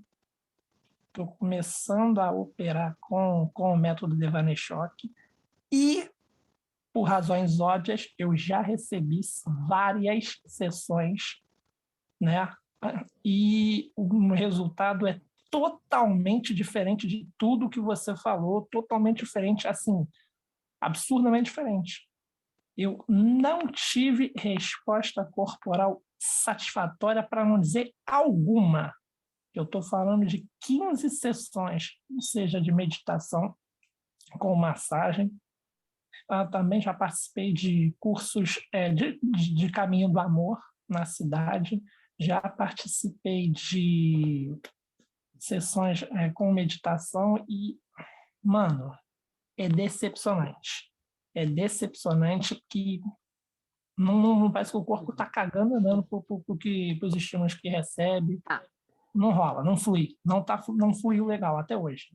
[SPEAKER 6] estou começando a operar com o método Devaney-Choque e, por razões óbvias, eu já recebi várias sessões, né? E o resultado é totalmente diferente de tudo que você falou, totalmente diferente, assim, absurdamente diferente. Eu não tive resposta corporal satisfatória, para não dizer alguma. Eu estou falando de 15 sessões, seja de meditação com massagem. Também já participei de cursos de Caminho do Amor na cidade. Já participei de sessões com meditação e, mano, é decepcionante. É decepcionante que não parece que o corpo está cagando andando para os estímulos que recebe.
[SPEAKER 2] Ah.
[SPEAKER 6] Não rola, não flui. Não fluiu legal até hoje.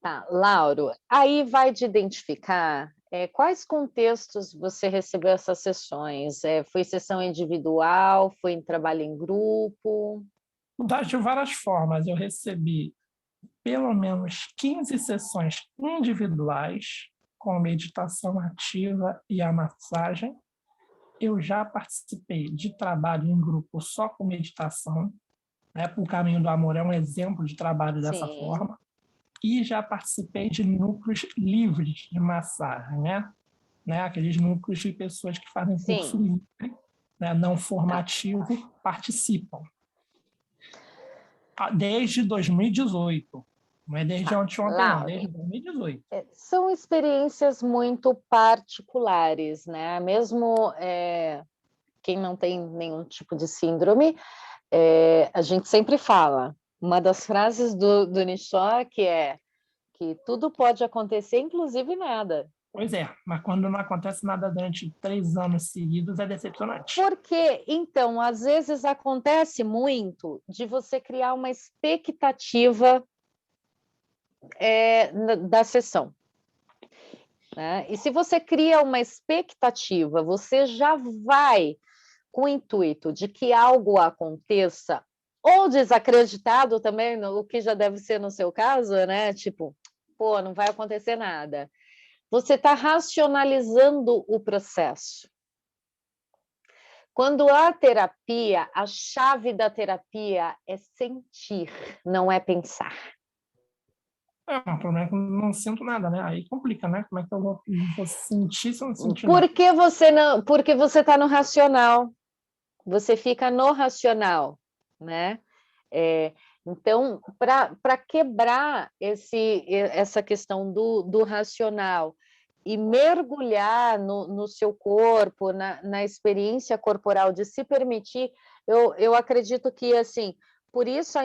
[SPEAKER 2] Tá, Lauro, aí vai de identificar quais contextos você recebeu essas sessões. Foi sessão individual? Foi em trabalho em grupo?
[SPEAKER 6] De várias formas, eu recebi pelo menos 15 sessões individuais com meditação ativa e a massagem. Eu já participei de trabalho em grupo só com meditação, né? O Caminho do Amor é um exemplo de trabalho dessa
[SPEAKER 2] Sim.
[SPEAKER 6] forma. E já participei de núcleos livres de massagem, né? Aqueles núcleos de pessoas que fazem curso
[SPEAKER 2] Sim.
[SPEAKER 6] livre, né? Não formativo, participam. Desde 2018. Não é desde ontem, não,
[SPEAKER 2] Lauro,
[SPEAKER 6] desde 2018.
[SPEAKER 2] são experiências muito particulares, né? Mesmo quem não tem nenhum tipo de síndrome, a gente sempre fala, uma das frases do Nishok é que tudo pode acontecer, inclusive nada.
[SPEAKER 6] Pois é, mas quando não acontece nada durante 3 anos seguidos, é decepcionante.
[SPEAKER 2] Porque, então, às vezes acontece muito de você criar uma expectativa da sessão. Né? E se você cria uma expectativa, você já vai com o intuito de que algo aconteça, ou desacreditado também, o que já deve ser no seu caso, né? Tipo, pô, não vai acontecer nada. Você está racionalizando o processo. Quando a terapia, a chave da terapia é sentir, não é pensar.
[SPEAKER 6] O problema é que eu não sinto nada, né? Aí complica, né? Como é que eu vou sentir se eu não sentir nada?
[SPEAKER 2] Porque você está no racional. Você fica no racional, né? Então, para quebrar essa questão do racional e mergulhar no seu corpo, na experiência corporal, de se permitir, eu acredito que, assim, por isso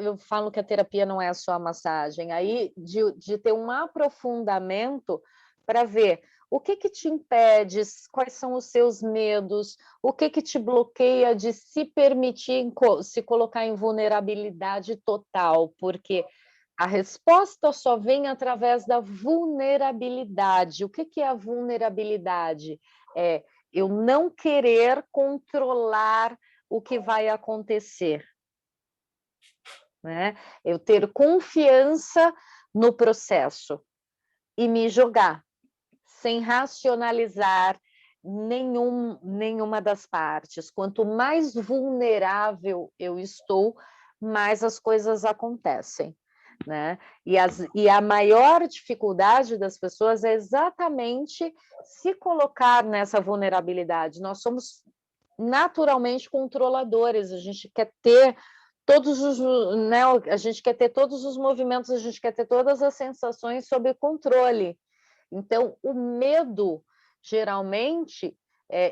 [SPEAKER 2] eu falo que a terapia não é só a massagem, aí de ter um aprofundamento para ver o que te impede, quais são os seus medos, o que te bloqueia de se permitir se colocar em vulnerabilidade total, porque a resposta só vem através da vulnerabilidade. O que é a vulnerabilidade? É eu não querer controlar o que vai acontecer, né? Eu ter confiança no processo e me jogar, sem racionalizar, nenhuma das partes. Quanto mais vulnerável eu estou, mais as coisas acontecem, né? E a maior dificuldade das pessoas é exatamente se colocar nessa vulnerabilidade. Nós somos naturalmente controladores, a gente quer ter todos os, né, a gente quer ter todos os movimentos, a gente quer ter todas as sensações sob controle. Então, o medo, geralmente,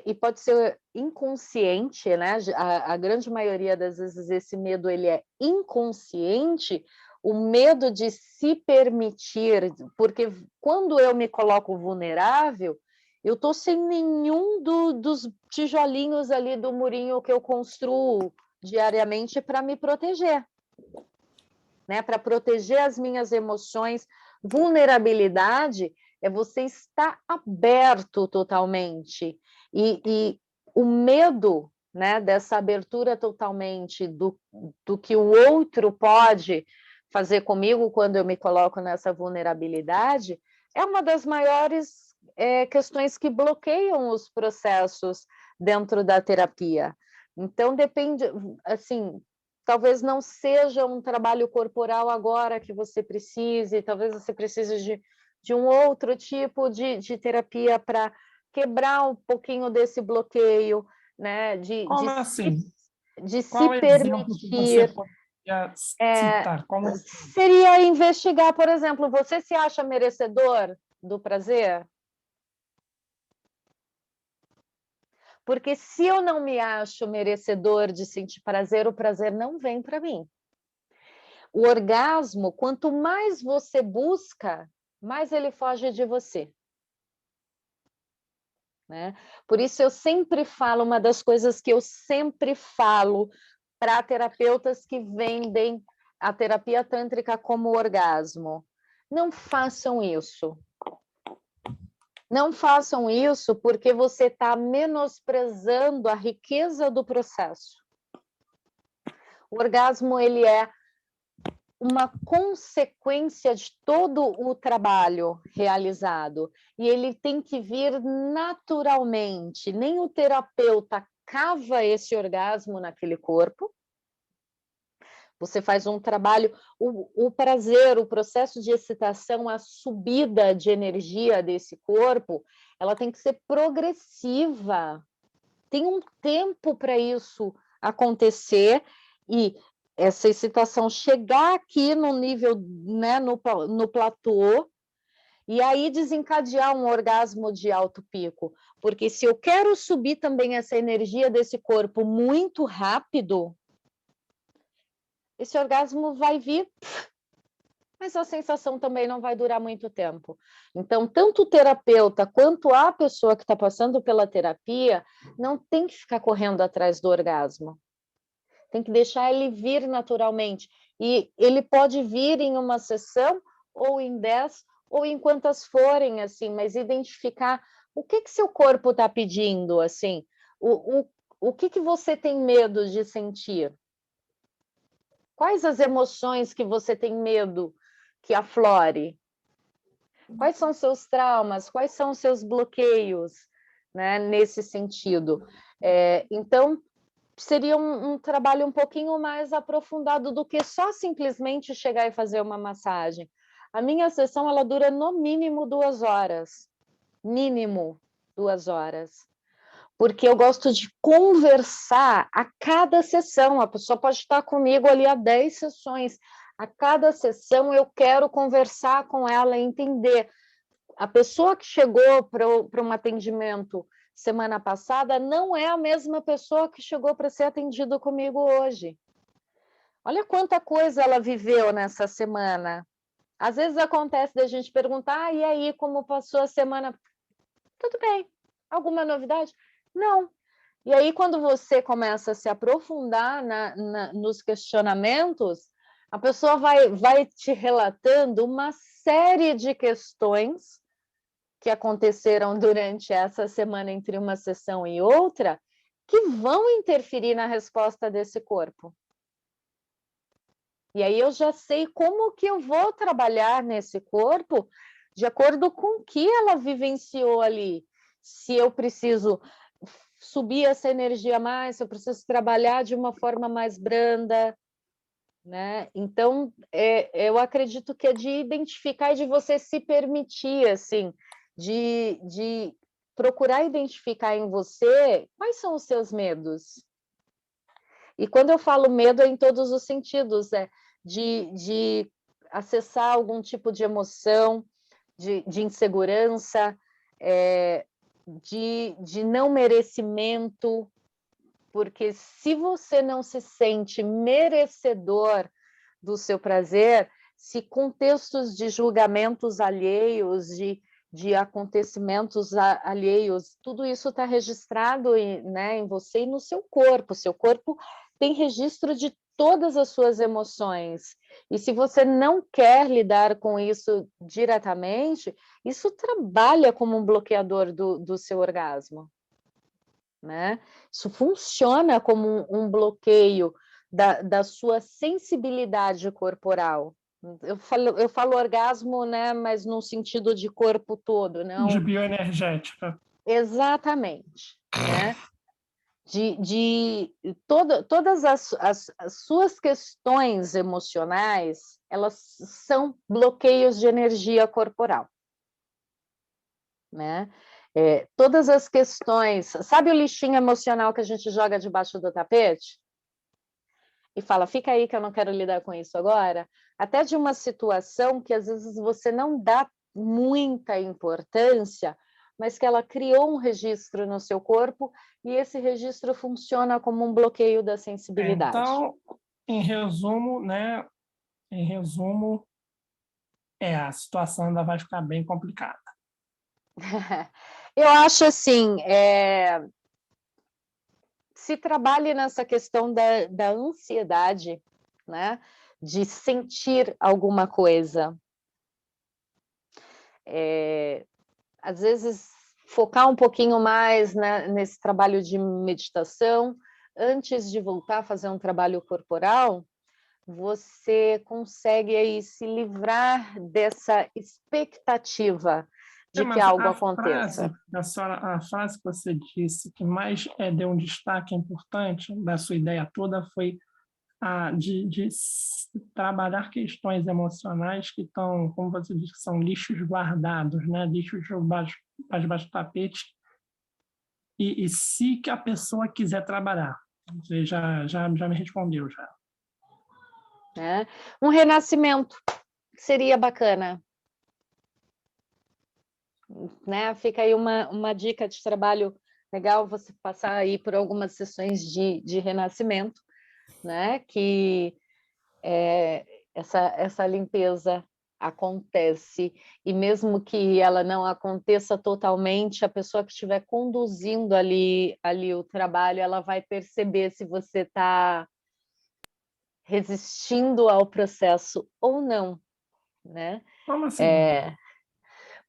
[SPEAKER 2] e pode ser inconsciente, né? A grande maioria das vezes esse medo ele é inconsciente, o medo de se permitir, porque quando eu me coloco vulnerável, eu estou sem nenhum dos tijolinhos ali do murinho que eu construo diariamente para me proteger, né? Para proteger as minhas emoções. Vulnerabilidade é você estar aberto totalmente. E o medo, né, dessa abertura totalmente do que o outro pode fazer comigo quando eu me coloco nessa vulnerabilidade, é uma das maiores questões que bloqueiam os processos dentro da terapia. Então, depende, assim, talvez não seja um trabalho corporal agora que você precise, talvez você precise de um outro tipo de terapia para quebrar um pouquinho desse bloqueio, né?
[SPEAKER 6] Como assim?
[SPEAKER 2] De se
[SPEAKER 6] Qual exemplo que você
[SPEAKER 2] permitir.
[SPEAKER 6] poderia citar? Como
[SPEAKER 2] Seria investigar, por exemplo, você se acha merecedor do prazer? Porque se eu não me acho merecedor de sentir prazer, o prazer não vem para mim. O orgasmo, quanto mais você busca, mais ele foge de você. Né? Por isso eu sempre falo, uma das coisas que eu sempre falo para terapeutas que vendem a terapia tântrica como orgasmo: não façam isso. Não façam isso porque você está menosprezando a riqueza do processo. O orgasmo, ele é uma consequência de todo o trabalho realizado, e ele tem que vir naturalmente. Nem o terapeuta cava esse orgasmo naquele corpo. Você faz um trabalho, o prazer, o processo de excitação, a subida de energia desse corpo, ela tem que ser progressiva. Tem um tempo para isso acontecer, e essa excitação chegar aqui no nível, né, no platô, e aí desencadear um orgasmo de alto pico. Porque se eu quero subir também essa energia desse corpo muito rápido, esse orgasmo vai vir, mas a sensação também não vai durar muito tempo. Então, tanto o terapeuta quanto a pessoa que está passando pela terapia não tem que ficar correndo atrás do orgasmo. Tem que deixar ele vir naturalmente. E ele pode vir em uma sessão, ou em 10, ou em quantas forem, assim, mas identificar o que seu corpo está pedindo, assim, o que você tem medo de sentir. Quais as emoções que você tem medo que aflore? Quais são seus traumas? Quais são seus bloqueios, né, nesse sentido? Então, seria um trabalho um pouquinho mais aprofundado do que só simplesmente chegar e fazer uma massagem. A minha sessão, ela dura no mínimo 2 horas. Mínimo 2 horas. Porque eu gosto de conversar a cada sessão. A pessoa pode estar comigo ali há 10 sessões. A cada sessão eu quero conversar com ela, entender. A pessoa que chegou para um atendimento semana passada não é a mesma pessoa que chegou para ser atendido comigo hoje. Olha quanta coisa ela viveu nessa semana. Às vezes acontece da gente perguntar, e aí, como passou a semana? Tudo bem. Alguma novidade? Não. E aí, quando você começa a se aprofundar nos questionamentos, a pessoa vai te relatando uma série de questões que aconteceram durante essa semana entre uma sessão e outra, que vão interferir na resposta desse corpo. E aí eu já sei como que eu vou trabalhar nesse corpo de acordo com o que ela vivenciou ali. se eu preciso subir essa energia mais, se eu preciso trabalhar de uma forma mais branda, né? Então, eu acredito que é de identificar e de você se permitir, assim, de procurar identificar em você quais são os seus medos. E quando eu falo medo, é em todos os sentidos, de acessar algum tipo de emoção, de insegurança, de não merecimento, porque se você não se sente merecedor do seu prazer, se contextos de julgamentos alheios, de acontecimentos alheios, tudo isso está registrado em você e no seu corpo. Seu corpo tem registro de todas as suas emoções. E se você não quer lidar com isso diretamente, isso trabalha como um bloqueador do seu orgasmo. Né? Isso funciona como um bloqueio da sua sensibilidade corporal. Eu falo orgasmo, né, mas no sentido de corpo todo, não?
[SPEAKER 6] De bioenergética.
[SPEAKER 2] Exatamente, né? Todas as suas questões emocionais, elas são bloqueios de energia corporal, né? Todas as questões... Sabe o lixinho emocional que a gente joga debaixo do tapete? E fala, fica aí que eu não quero lidar com isso agora? Até de uma situação que às vezes você não dá muita importância, mas que ela criou um registro no seu corpo e esse registro funciona como um bloqueio da sensibilidade.
[SPEAKER 6] Então, em resumo, né? A situação ainda vai ficar bem complicada.
[SPEAKER 2] Eu acho assim, se trabalhe nessa questão da ansiedade, né? De sentir alguma coisa. Às vezes, focar um pouquinho mais, né, nesse trabalho de meditação, antes de voltar a fazer um trabalho corporal, você consegue aí se livrar dessa expectativa de que
[SPEAKER 6] Mas
[SPEAKER 2] algo aconteça.
[SPEAKER 6] a frase que você disse que mais deu um destaque importante da sua ideia toda foi a de trabalhar questões emocionais que estão, como você disse, que são lixos guardados, né? Lixos debaixo do tapete. E se que a pessoa quiser trabalhar, você já me respondeu já.
[SPEAKER 2] Né? Um renascimento seria bacana. Né? Fica aí uma dica de trabalho legal, você passar aí por algumas sessões de renascimento, né? Que essa limpeza acontece, e mesmo que ela não aconteça totalmente, a pessoa que estiver conduzindo ali o trabalho, ela vai perceber se você está resistindo ao processo ou não, né?
[SPEAKER 6] Como assim?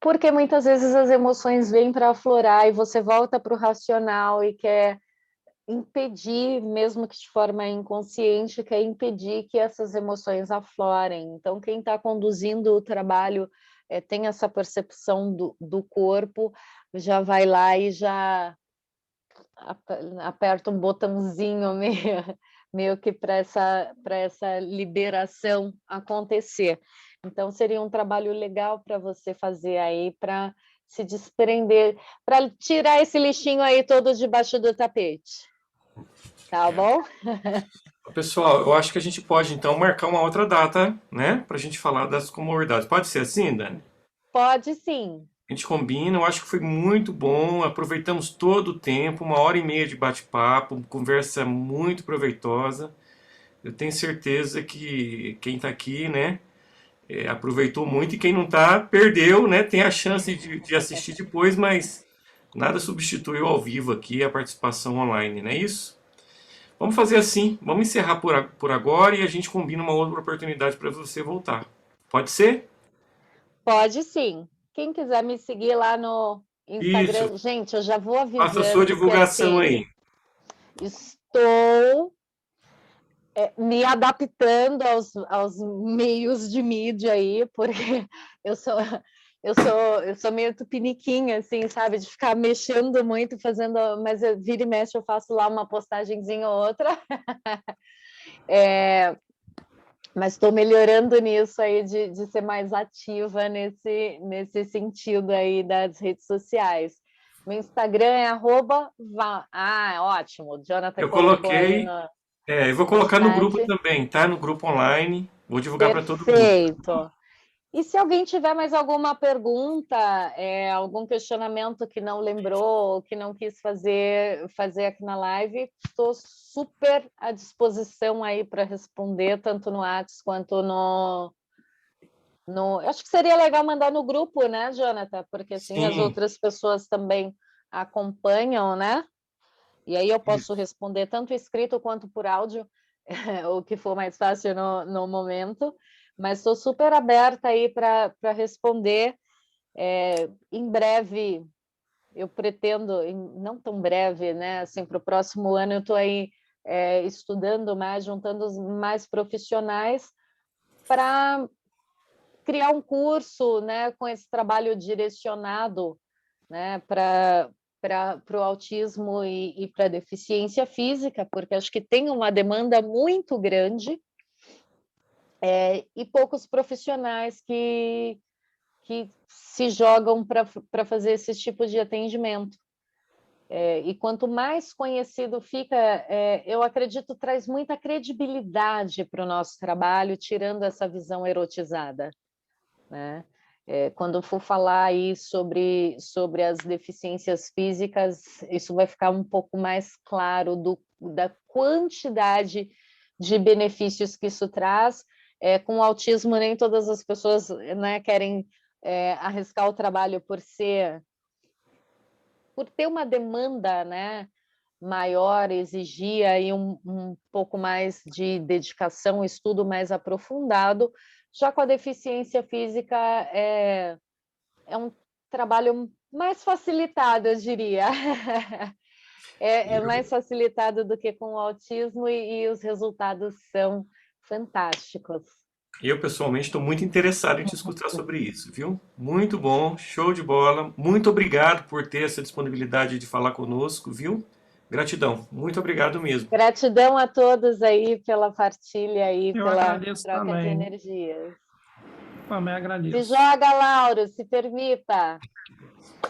[SPEAKER 2] Porque muitas vezes as emoções vêm para aflorar e você volta para o racional e quer impedir, mesmo que de forma inconsciente, quer impedir que essas emoções aflorem. Então, quem está conduzindo o trabalho tem essa percepção do corpo, já vai lá e já aperta um botãozinho meio que para essa liberação acontecer. Então, seria um trabalho legal para você fazer aí, para se desprender, para tirar esse lixinho aí todo debaixo do tapete. Tá bom?
[SPEAKER 1] Pessoal, eu acho que a gente pode então marcar uma outra data, né, para a gente falar das comorbidades. Pode ser assim, Dani?
[SPEAKER 2] Pode sim.
[SPEAKER 1] A gente combina, eu acho que foi muito bom, aproveitamos todo o tempo, 1h30 de bate-papo, conversa muito proveitosa. Eu tenho certeza que quem está aqui, né, aproveitou muito, e quem não está, perdeu, né, tem a chance de assistir depois, mas nada substitui o ao vivo aqui, a participação online, não é isso? Vamos fazer assim, vamos encerrar por agora e a gente combina uma outra oportunidade para você voltar. Pode ser?
[SPEAKER 2] Pode sim. Quem quiser me seguir lá no Instagram,
[SPEAKER 1] Isso.
[SPEAKER 2] gente, eu já vou avisando.
[SPEAKER 1] Faça a sua divulgação
[SPEAKER 2] que, assim,
[SPEAKER 1] aí.
[SPEAKER 2] Estou me adaptando aos meios de mídia aí, porque eu sou meio tupiniquinha, assim, sabe? De ficar mexendo muito, fazendo... Mas vira e mexe, eu faço lá uma postagenzinha ou outra. Mas estou melhorando nisso aí, de ser mais ativa nesse sentido aí das redes sociais. Meu Instagram é ótimo. O Jonathan
[SPEAKER 1] Eu
[SPEAKER 2] colocou aí
[SPEAKER 1] coloquei,
[SPEAKER 2] no
[SPEAKER 1] eu vou colocar no grupo
[SPEAKER 2] chat.
[SPEAKER 1] também, tá? No grupo online. Vou divulgar para todo mundo.
[SPEAKER 2] Perfeito. E se alguém tiver mais alguma pergunta, algum questionamento que não lembrou, que não quis fazer aqui na live, estou super à disposição aí para responder, tanto no WhatsApp quanto Acho que seria legal mandar no grupo, né, Jonathan? Porque assim as
[SPEAKER 1] Sim,
[SPEAKER 2] outras pessoas também acompanham, né? E aí eu posso responder tanto escrito quanto por áudio, o que for mais fácil no momento. Mas estou super aberta aí para responder. Em breve, eu pretendo, não tão breve, né? Assim, para o próximo ano, eu estou aí estudando mais, juntando mais profissionais para criar um curso, né, com esse trabalho direcionado, né, para o autismo e para a deficiência física, porque acho que tem uma demanda muito grande e poucos profissionais que se jogam para fazer esse tipo de atendimento. E quanto mais conhecido fica, eu acredito, traz muita credibilidade para o nosso trabalho, tirando essa visão erotizada, né? Quando for falar aí sobre as deficiências físicas, isso vai ficar um pouco mais claro da quantidade de benefícios que isso traz. Com o autismo, nem todas as pessoas, né, querem arriscar o trabalho por ter uma demanda, né, maior, exigir aí um pouco mais de dedicação, estudo mais aprofundado. Já com a deficiência física, é um trabalho mais facilitado, eu diria. É mais facilitado do que com o autismo e os resultados são fantásticos.
[SPEAKER 1] eu pessoalmente estou muito interessado em te escutar sobre isso, viu? Muito bom, show de bola. Muito obrigado por ter essa disponibilidade de falar conosco, viu? Gratidão, muito obrigado mesmo.
[SPEAKER 2] Gratidão a todos aí pela partilha aí,
[SPEAKER 6] Eu
[SPEAKER 2] pela
[SPEAKER 6] agradeço
[SPEAKER 2] troca de
[SPEAKER 6] também.
[SPEAKER 2] energias.
[SPEAKER 6] Também
[SPEAKER 2] Se
[SPEAKER 6] agradeço.
[SPEAKER 2] joga, Lauro, se permita.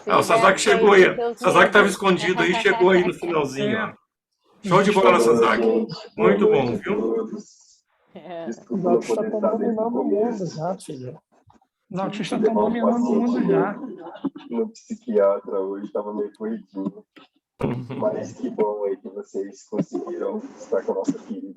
[SPEAKER 2] Se
[SPEAKER 1] O Sasaki
[SPEAKER 2] liberte aí
[SPEAKER 1] chegou aí.
[SPEAKER 2] dos
[SPEAKER 1] O
[SPEAKER 2] seus
[SPEAKER 1] Sasaki estava
[SPEAKER 2] medos.
[SPEAKER 1] escondido aí, chegou aí no finalzinho, ó.
[SPEAKER 6] É,
[SPEAKER 1] Show de bola, Sasaki.
[SPEAKER 7] Boa
[SPEAKER 1] Muito
[SPEAKER 7] noite
[SPEAKER 1] bom,
[SPEAKER 7] a
[SPEAKER 1] viu?
[SPEAKER 7] todos.
[SPEAKER 2] É.
[SPEAKER 6] os
[SPEAKER 7] Desculpa não
[SPEAKER 6] autistas
[SPEAKER 7] poder
[SPEAKER 6] estão
[SPEAKER 7] estar desde o
[SPEAKER 6] dominando o mundo
[SPEAKER 7] começo.
[SPEAKER 6] já, filho. Os autistas
[SPEAKER 7] Tive que
[SPEAKER 6] estão
[SPEAKER 7] levar um
[SPEAKER 6] dominando o mundo
[SPEAKER 7] paciente
[SPEAKER 6] já.
[SPEAKER 7] no psiquiatra hoje, estava meio corridinho. Mas que bom aí que vocês conseguiram estar com a nossa querida